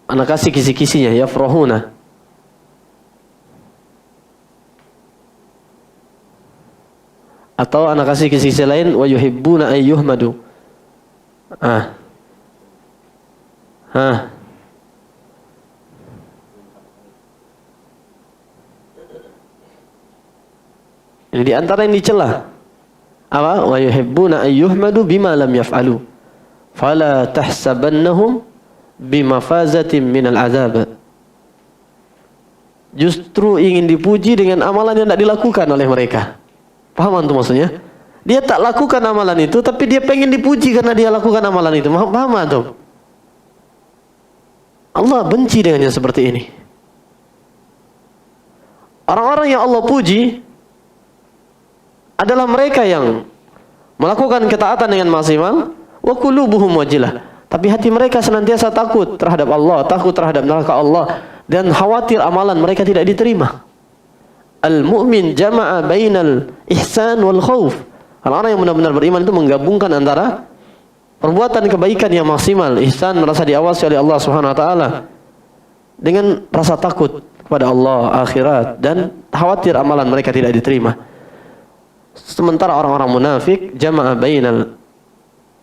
[SPEAKER 1] Anak kasih kisi-kisinya, yafrahuna. Atau anak kasih kisi-kisi lain, wa yuhibbuna ay yuhmadu. Ini di antara yang dicela. Apa? Wa yuhibbuna ay yuhmadu bima lam yaf'alu. Fala tahsabannahum bimafazatin minal azab. Justru ingin dipuji dengan amalan yang tidak dilakukan oleh mereka. Paham antum maksudnya? Dia tak lakukan amalan itu, tapi dia pengen dipuji karena dia lakukan amalan itu. Paham antum? Allah benci dengan yang seperti ini. Orang-orang yang Allah puji adalah mereka yang melakukan ketaatan dengan maksimal, wa qulubuhum wajilah. Tapi hati mereka senantiasa takut terhadap Allah, takut terhadap neraka Allah, dan khawatir amalan mereka tidak diterima. Al-mu'min jama'a bainal ihsan wal khauf. Orang-orang yang benar-benar beriman itu menggabungkan antara perbuatan kebaikan yang maksimal, ihsan, merasa diawasi oleh Allah Subhanahu wa taala, dengan rasa takut kepada Allah, akhirat, dan khawatir amalan mereka tidak diterima. Sementara orang-orang munafik jama'a bainal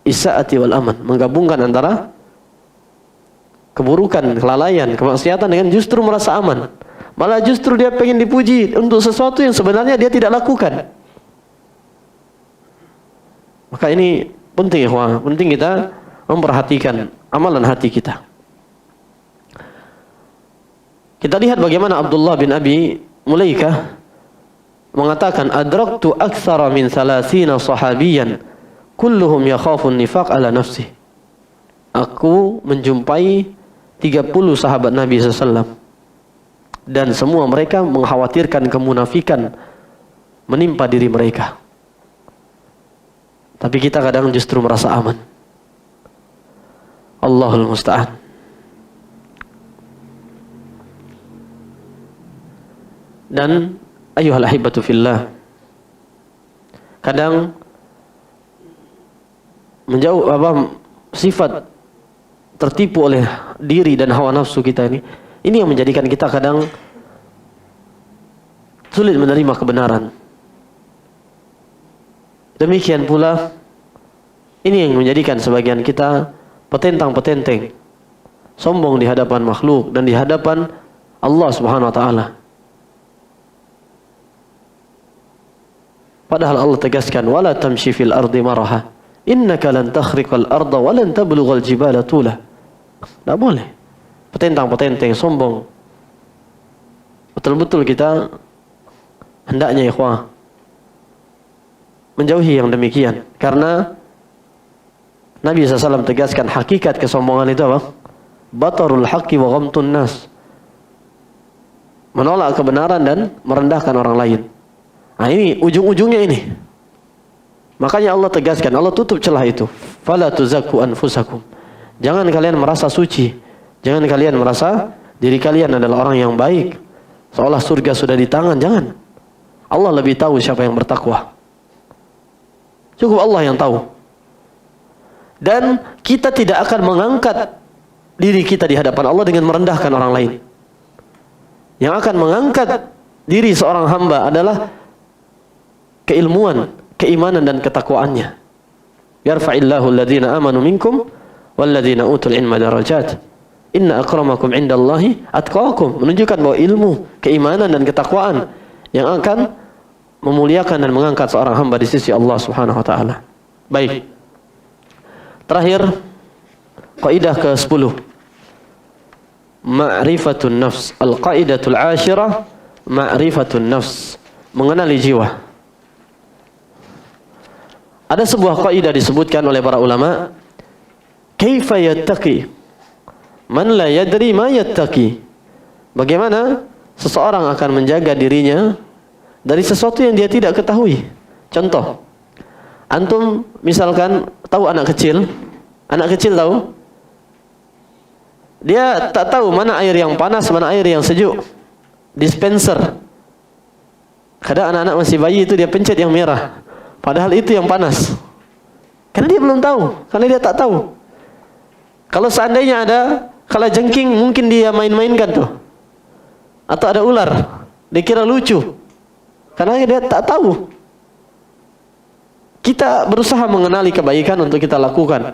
[SPEAKER 1] isaati wal aman, menggabungkan antara keburukan, kelalaian, kemaksiatan dengan justru merasa aman. Malah justru dia pengen dipuji untuk sesuatu yang sebenarnya dia tidak lakukan. Maka ini penting, ikhwah, penting kita memperhatikan amalan hati kita. Kita lihat bagaimana Abdullah bin Abi Mulaikah mengatakan, adraktu aktsara min 30 sahabiyan kulluhum yakhafun nifaq ala nafsi. Aku menjumpai 30 sahabat Nabi SAW, dan semua mereka mengkhawatirkan kemunafikan menimpa diri mereka. Tapi kita kadang justru merasa aman. Allahul musta'an. Dan ayuhal ahibatu fillah, kadang menjauh sifat tertipu oleh diri dan hawa nafsu kita ini yang menjadikan kita kadang sulit menerima kebenaran. Demikian pula ini yang menjadikan sebagian kita petentang-petenteng, sombong di hadapan makhluk dan di hadapan Allah Subhanahu wa taala. Padahal Allah tegaskan, wala tamshi fil ardi maraha innaka lan takhriqal arda wa lan tablughal jibala tula. Tidak boleh petentang-petenteng, sombong. Betul-betul kita hendaknya ikhwah menjauhi yang demikian, karena Nabi SAW tegaskan hakikat kesombongan itu apa? Batarul haqqi wa ghamtun nas. Menolak kebenaran dan merendahkan orang lain. Nah ini ujung-ujungnya ini. Makanya Allah tegaskan, Allah tutup celah itu. Fala tuzakku anfusakum. Jangan kalian merasa suci. Jangan kalian merasa diri kalian adalah orang yang baik, seolah surga sudah di tangan. Jangan. Allah lebih tahu siapa yang bertakwa. Cukup Allah yang tahu. Dan kita tidak akan mengangkat diri kita di hadapan Allah dengan merendahkan orang lain. Yang akan mengangkat diri seorang hamba adalah keilmuan, keimanan dan ketakwaannya. Yarfa'illahu alladhina amanu minkum walladhina utul ilma darajat. Inna akramakum indallahi atqakum. Menunjukkan bahwa ilmu, keimanan dan ketakwaan yang akan memuliakan dan mengangkat seorang hamba di sisi Allah Subhanahu wa taala. Baik. Terakhir, kaidah ke-10. Ma'rifatun nafs. Al-qaidatul 'ashirah, ma'rifatun nafs. Mengenali jiwa. Ada sebuah kaidah disebutkan oleh para ulama, kaifa yattaqi man la yadri ma yattaqi. Bagaimana seseorang akan menjaga dirinya dari sesuatu yang dia tidak ketahui. Contoh, antum misalkan tahu anak kecil tahu? Dia tak tahu mana air yang panas, mana air yang sejuk. Dispenser. Kadang anak-anak masih bayi itu dia pencet yang merah. Padahal itu yang panas. Karena dia belum tahu, karena dia tak tahu. Kalau seandainya ada kalajengking, mungkin dia main-mainkan tuh. Atau ada ular, dikira lucu. Karena dia tak tahu. Kita berusaha mengenali kebaikan untuk kita lakukan.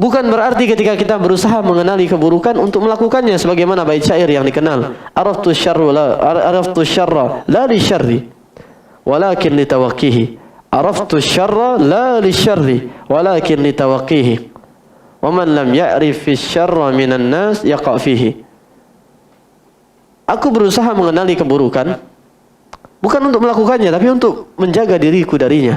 [SPEAKER 1] Bukan berarti ketika kita berusaha mengenali keburukan untuk melakukannya, sebagaimana bait syair yang dikenal, araftu syarra la li syarri walakin li tawaqqihi. Araftu syarra la li syarri walakin li tawaqqihi. Wa man lam ya'rif fi syarra minan nas yaqa fihi. Aku berusaha mengenali keburukan bukan untuk melakukannya, tapi untuk menjaga diriku darinya.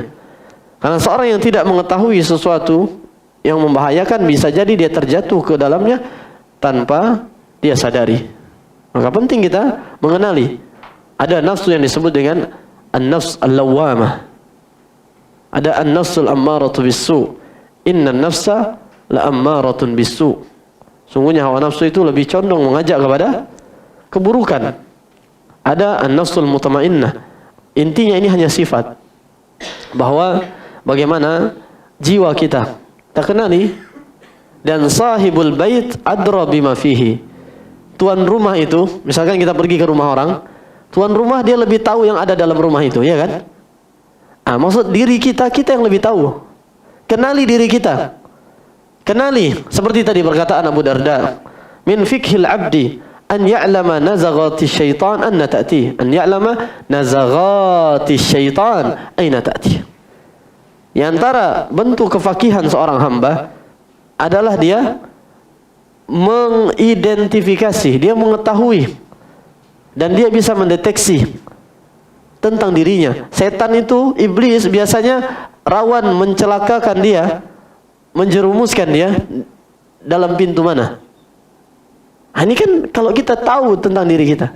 [SPEAKER 1] Karena seorang yang tidak mengetahui sesuatu yang membahayakan, bisa jadi dia terjatuh ke dalamnya tanpa dia sadari. Maka penting kita mengenali. Ada nafsu yang disebut dengan an-nafs al-lawwamah. Ada an-nafsul ammaratu bis-su. Inna an-nafsa la-ammaratun bis-su. Sungguhnya hawa nafsu itu lebih condong mengajak kepada keburukan. Ada an-nafsul mutmainnah. Intinya ini hanya sifat. Bahwa bagaimana jiwa kita kenali, dan sahibul bait adra bima fihi. Tuan rumah itu, misalkan kita pergi ke rumah orang, tuan rumah dia lebih tahu yang ada dalam rumah itu, ya kan? Maksud diri kita yang lebih tahu. Kenali diri kita. Kenali, seperti tadi perkataan Abu Darda, min fikhil abdi an ya'lama nazaghati syaitan anna ta'ti. An ya'lama nazaghati syaitan aina ta'ti. Di antara bentuk kefakihan seorang hamba adalah dia mengidentifikasi, dia mengetahui dan dia bisa mendeteksi tentang dirinya. Setan itu, iblis biasanya rawan mencelakakan dia, menjerumuskan dia dalam pintu mana. Ini kan kalau kita tahu tentang diri kita.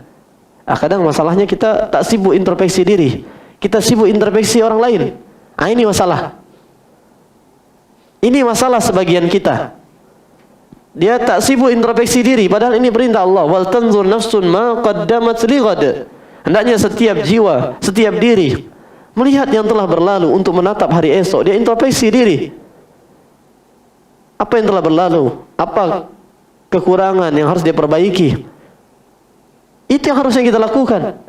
[SPEAKER 1] Kadang masalahnya kita tak sibuk introspeksi diri, kita sibuk introspeksi orang lain. Ini masalah. Ini masalah sebagian kita. Dia tak sibuk introspeksi diri, padahal ini perintah Allah. Wal tanzur nafsun ma qaddamat lighad. Hendaknya setiap jiwa, setiap diri melihat yang telah berlalu untuk menatap hari esok. Dia introspeksi diri. Apa yang telah berlalu? Apa kekurangan yang harus dia perbaiki? Itu yang harusnya kita lakukan.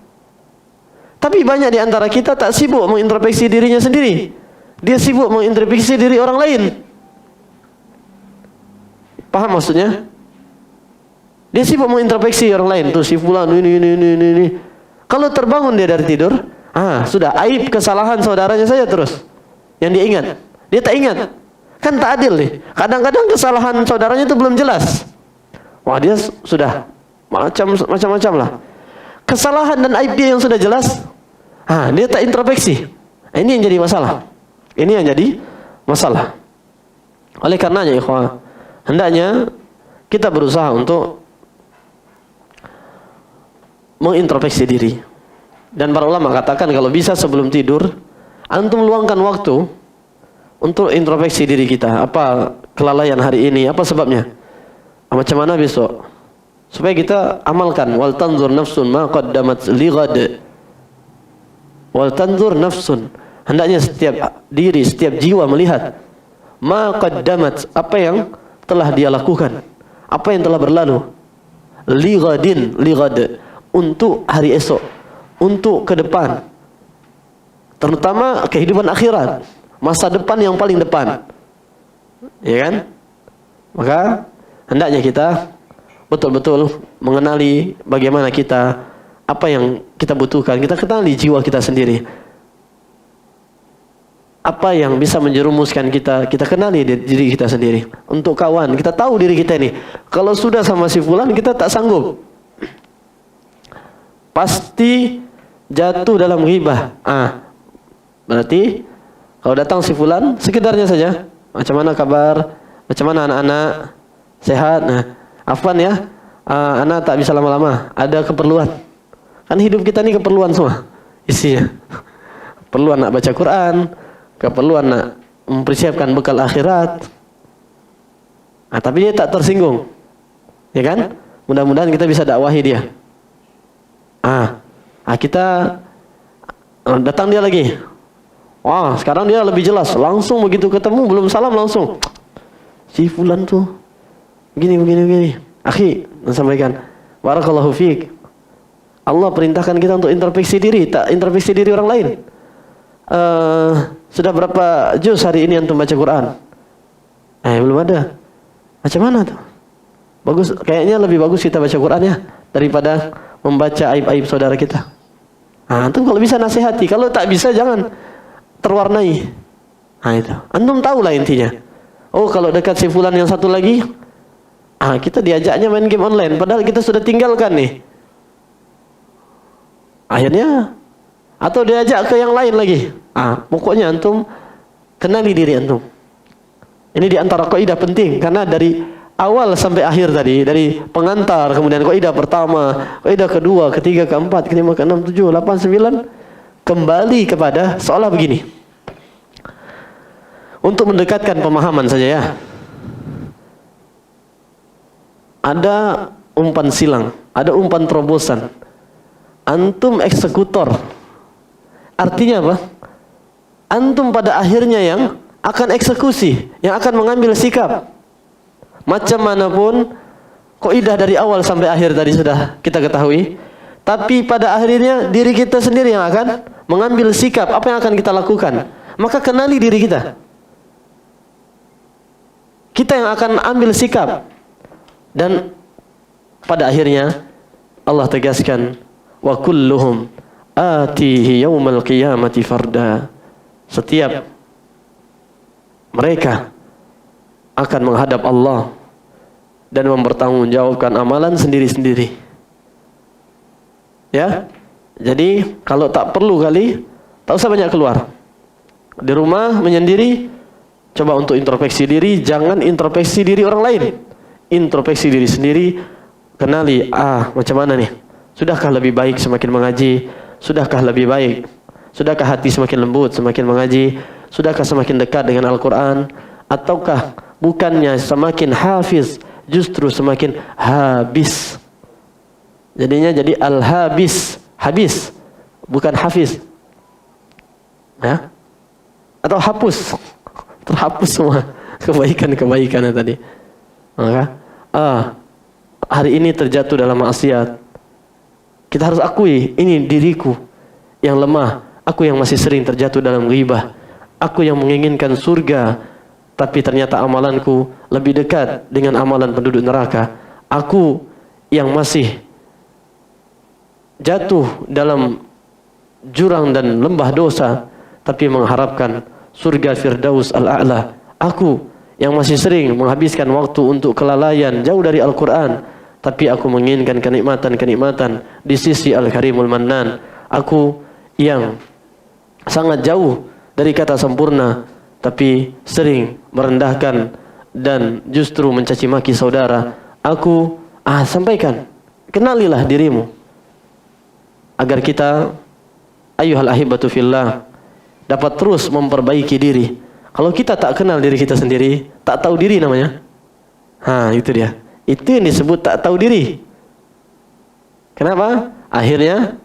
[SPEAKER 1] Tapi banyak di antara kita tak sibuk mengintrospeksi dirinya sendiri. Dia sibuk mengintrospeksi diri orang lain. Paham maksudnya? Dia sibuk mengintrospeksi orang lain. Tuh si fulan ini. Kalau terbangun dia dari tidur, sudah aib kesalahan saudaranya saja terus yang dia ingat. Dia tak ingat. Kan tak adil nih. Kadang-kadang kesalahan saudaranya itu belum jelas. Wah, dia sudah macam-macam lah. Kesalahan dan aib dia yang sudah jelas, dia tak introspeksi. Ini yang jadi masalah. Ini yang jadi masalah. Oleh karenanya, ikhwah, hendaknya kita berusaha untuk mengintrospeksi diri. Dan para ulama katakan kalau bisa sebelum tidur, antum luangkan waktu untuk introspeksi diri kita. Apa kelalaian hari ini? Apa sebabnya? Macam mana besok? Supaya kita amalkan. Wal tanzur nafsun ma qaddamat lighad. Wal tanzur nafsun. Hendaknya setiap diri, setiap jiwa melihat ma qaddamat, apa yang telah dia lakukan, apa yang telah berlalu. Lighad, untuk hari esok, untuk ke depan. Terutama kehidupan akhirat, masa depan yang paling depan. Ya kan? Maka hendaknya kita betul-betul mengenali bagaimana kita, apa yang kita butuhkan. Kita kenali jiwa kita sendiri. Apa yang bisa menjerumuskan kita, kita kenali diri kita sendiri. Untuk kawan, kita tahu diri kita ini. Kalau sudah sama si fulan, kita tak sanggup. Pasti jatuh dalam ghibah. Berarti kalau datang si fulan, sekedarnya saja. Macam mana kabar? Macam mana anak-anak? Sehat? Afwan ya, anak tak bisa lama-lama, ada keperluan. Kan hidup kita ini keperluan semua isinya. Keperluan nak baca Quran, keperluan nak mempersiapkan bekal akhirat. Tapi dia tak tersinggung, ya kan? Mudah-mudahan kita bisa dakwahi dia. Kita datang dia lagi. Wah, sekarang dia lebih jelas. Langsung begitu ketemu, belum salam langsung. Si fulan tuh begini. Akhi, sampaikan. Barakallahu fiik. Allah perintahkan kita untuk introspeksi diri, tak introspeksi diri orang lain. Sudah berapa juz hari ini antum baca Quran? Belum ada. Macam mana tuh? Bagus, kayaknya lebih bagus kita baca Quran ya daripada membaca aib-aib saudara kita. Antum kalau bisa nasihati, kalau tak bisa jangan terwarnai. Itu. Antum tahulah intinya. Oh, kalau dekat si fulan yang satu lagi, kita diajaknya main game online, padahal kita sudah tinggalkan nih. Akhirnya, atau diajak ke yang lain lagi. Pokoknya antum kenali diri antum. Ini diantara kaidah penting, karena dari awal sampai akhir tadi, dari pengantar, kemudian kaidah pertama, kaidah kedua, ketiga, keempat, kelima, keenam, tujuh, 8, 9, kembali kepada seolah begini. Untuk mendekatkan pemahaman saja ya. Ada umpan silang, ada umpan terobosan. Antum eksekutor. Artinya apa? Antum pada akhirnya yang akan eksekusi, yang akan mengambil sikap. Macam manapun, kaidah dari awal sampai akhir tadi sudah kita ketahui. Tapi pada akhirnya diri kita sendiri yang akan mengambil sikap. Apa yang akan kita lakukan? Maka kenali diri kita. Kita yang akan ambil sikap. Dan pada akhirnya Allah tegaskan, wa kulluhum atihi yaumal qiyamati farda. Setiap mereka akan menghadap Allah dan mempertanggungjawabkan amalan sendiri-sendiri. Ya. Jadi kalau tak perlu kali, tak usah banyak keluar. Di rumah menyendiri, coba untuk introspeksi diri, jangan introspeksi diri orang lain. Introspeksi diri sendiri, kenali, macam mana nih? Sudahkah lebih baik semakin mengaji? Sudahkah lebih baik? Sudahkah hati semakin lembut semakin mengaji? Sudahkah semakin dekat dengan Al-Quran? Ataukah bukannya semakin hafiz, justru semakin habis? Jadinya jadi al-habis, habis, bukan hafiz. Ya? Atau hapus, terhapus semua kebaikan-kebaikannya tadi. Maka hari ini terjatuh dalam maksiat. Kita harus akui, ini diriku yang lemah. Aku yang masih sering terjatuh dalam ghibah. Aku yang menginginkan surga, tapi ternyata amalanku lebih dekat dengan amalan penduduk neraka. Aku yang masih jatuh dalam jurang dan lembah dosa, tapi mengharapkan surga Firdaus al-A'la. Aku yang masih sering menghabiskan waktu untuk kelalaian jauh dari Al-Quran, tapi aku menginginkan kenikmatan-kenikmatan di sisi Al-Karimul Mannan. Aku yang sangat jauh dari kata sempurna, tapi sering merendahkan dan justru mencaci maki saudara. Aku sampaikan, kenalilah dirimu, agar kita, ayyuhal ahibatu fillah, dapat terus memperbaiki diri. Kalau kita tak kenal diri kita sendiri, tak tahu diri namanya. Itu dia. Itu yang disebut tak tahu diri. Kenapa? Akhirnya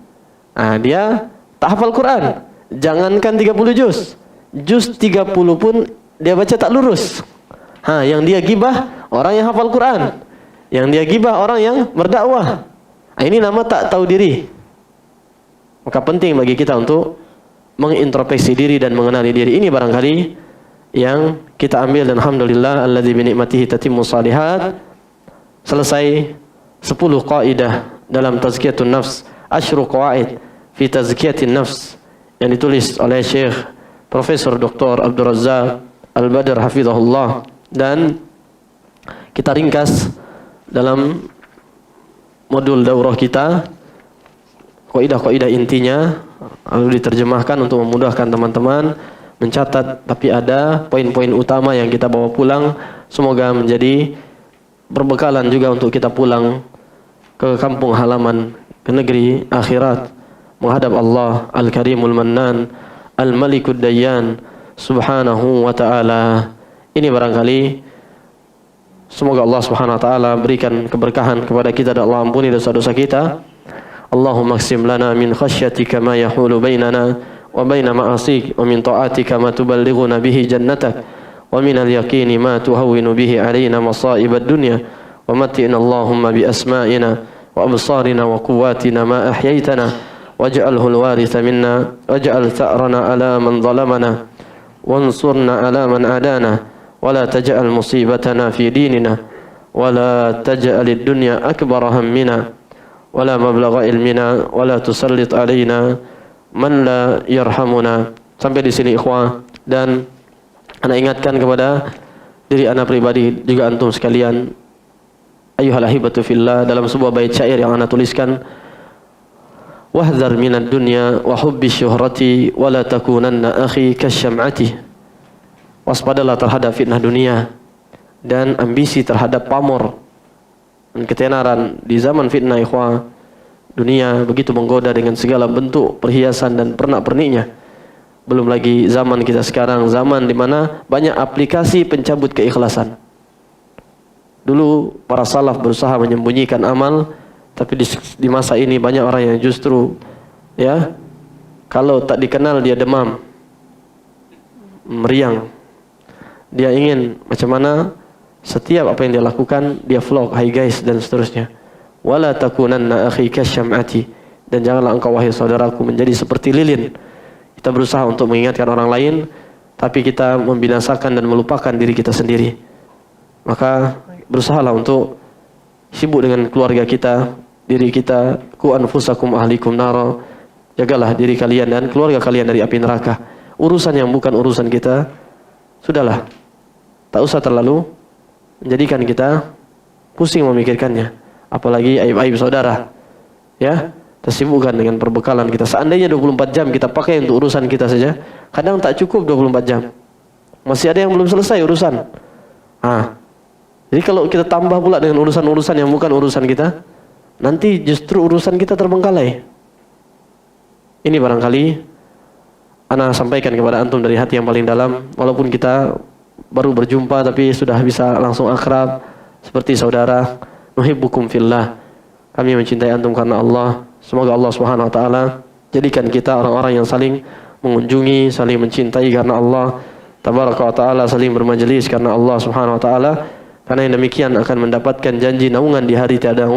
[SPEAKER 1] dia tak hafal Quran. Jangankan 30 juz. Juz 30 pun dia baca tak lurus. Yang dia gibah orang yang hafal Quran. Yang dia gibah orang yang berdakwah. Ini nama tak tahu diri. Maka penting bagi kita untuk mengintrospeksi diri dan mengenali diri. Ini barangkali yang kita ambil, dan alhamdulillah alladzi bi ni'matihi tatimmu shalihat. Selesai 10 kaidah dalam tazkiyatun nafs, asyru qawaid fi tazkiyatin nafs, yang ditulis oleh Syekh Profesor Dr. Abdul Razzaq Al-Badr hafizahullah, dan kita ringkas dalam modul daurah kita kaidah-kaidah intinya, lalu diterjemahkan untuk memudahkan teman-teman mencatat. Tapi ada poin-poin utama yang kita bawa pulang, semoga menjadi berbekalan juga untuk kita pulang ke kampung halaman, ke negeri akhirat, menghadap Allah Al-Karimul Mannan, Al-Malikud Dayyan Subhanahu wa ta'ala. Ini barangkali semoga Allah Subhanahu wa ta'ala berikan keberkahan kepada kita dan Allah ampuni dosa-dosa kita. Allahumma qsim lana min khasyatika ma yahulu bainana wa baina ma'asik, wa min ta'atika ma tuballighuna bihi jannatak, wa min al-yaqini ma tuhawwinu bihi alaina masa'ib ad-dunya, wa matti'na Allahumma bi asma'ina wa absarina wa quwwatina ma ahyaytana, waj'alhu al-waritha minna waj'al tha'rana ala man zalamana wansurna ala man adana, wa la taj'al musibatana fi dinina, wa la taj'al ad-dunya akbara hammina wala mablagha ilmina wala tusallit alaina man la yarhamuna. Sampai di sini ikhwah, dan ana ingatkan kepada diri ana pribadi juga antum sekalian, ayyuhal ahibatu fillah, dalam sebuah bait syair yang ana tuliskan, wahdhar minad dunya wa hubbi syuhrati wala takunanna akhi kasyam'ati. Waspadalah terhadap fitnah dunia dan ambisi terhadap pamor dan ketenaran. Di zaman fitnah ikhwah, dunia begitu menggoda dengan segala bentuk perhiasan dan pernak-perniknya. Belum lagi zaman kita sekarang, zaman di mana banyak aplikasi pencabut keikhlasan. Dulu para salaf berusaha menyembunyikan amal, tapi di masa ini banyak orang yang justru kalau tak dikenal dia demam, meriang. Dia ingin macam mana setiap apa yang dia lakukan, dia vlog, hai guys, dan seterusnya. Wala takunanna akhi kasyam'ati, dan janganlah engkau wahai saudaraku menjadi seperti lilin. Kita berusaha untuk mengingatkan orang lain, tapi kita membinasakan dan melupakan diri kita sendiri. Maka berusahalah untuk sibuk dengan keluarga kita, diri kita. Ku anfusakum ahlikum nara, jagalah diri kalian dan keluarga kalian dari api neraka. Urusan yang bukan urusan kita, sudahlah, tak usah terlalu menjadikan kita pusing memikirkannya. Apalagi aib-aib saudara, tersibukkan dengan perbekalan kita. Seandainya 24 jam kita pakai untuk urusan kita saja, kadang tak cukup 24 jam. Masih ada yang belum selesai urusan. Jadi kalau kita tambah pula dengan urusan-urusan yang bukan urusan kita, nanti justru urusan kita terbengkalai. Ini barangkali ana sampaikan kepada antum dari hati yang paling dalam. Walaupun kita baru berjumpa, tapi sudah bisa langsung akrab seperti saudara. Nuhibbukum fillah, kami mencintai antum karena Allah. Semoga Allah Subhanahu wa taala jadikan kita orang-orang yang saling mengunjungi, saling mencintai karena Allah tabaraka wa taala, saling bermajelis karena Allah Subhanahu wa taala. Karena yang demikian akan mendapatkan janji naungan di hari tiada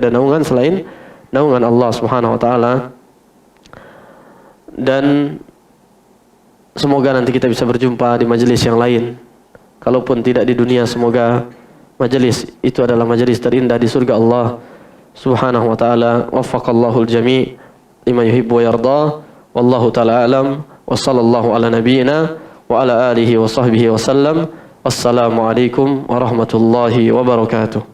[SPEAKER 1] naungan selain naungan Allah Subhanahu wa taala. Dan semoga nanti kita bisa berjumpa di majelis yang lain. Kalaupun tidak di dunia, semoga majelis itu adalah majelis terindah di surga Allah Subhanahu wa taala. Waffaqallahu al-jami' lima yuhibbu wa yarda. Wallahu taala alam. Wa sallallahu ala nabiyyina wa ala alihi wa sahbihi wa sallam. Wassalamu alaikum warahmatullahi wabarakatuh.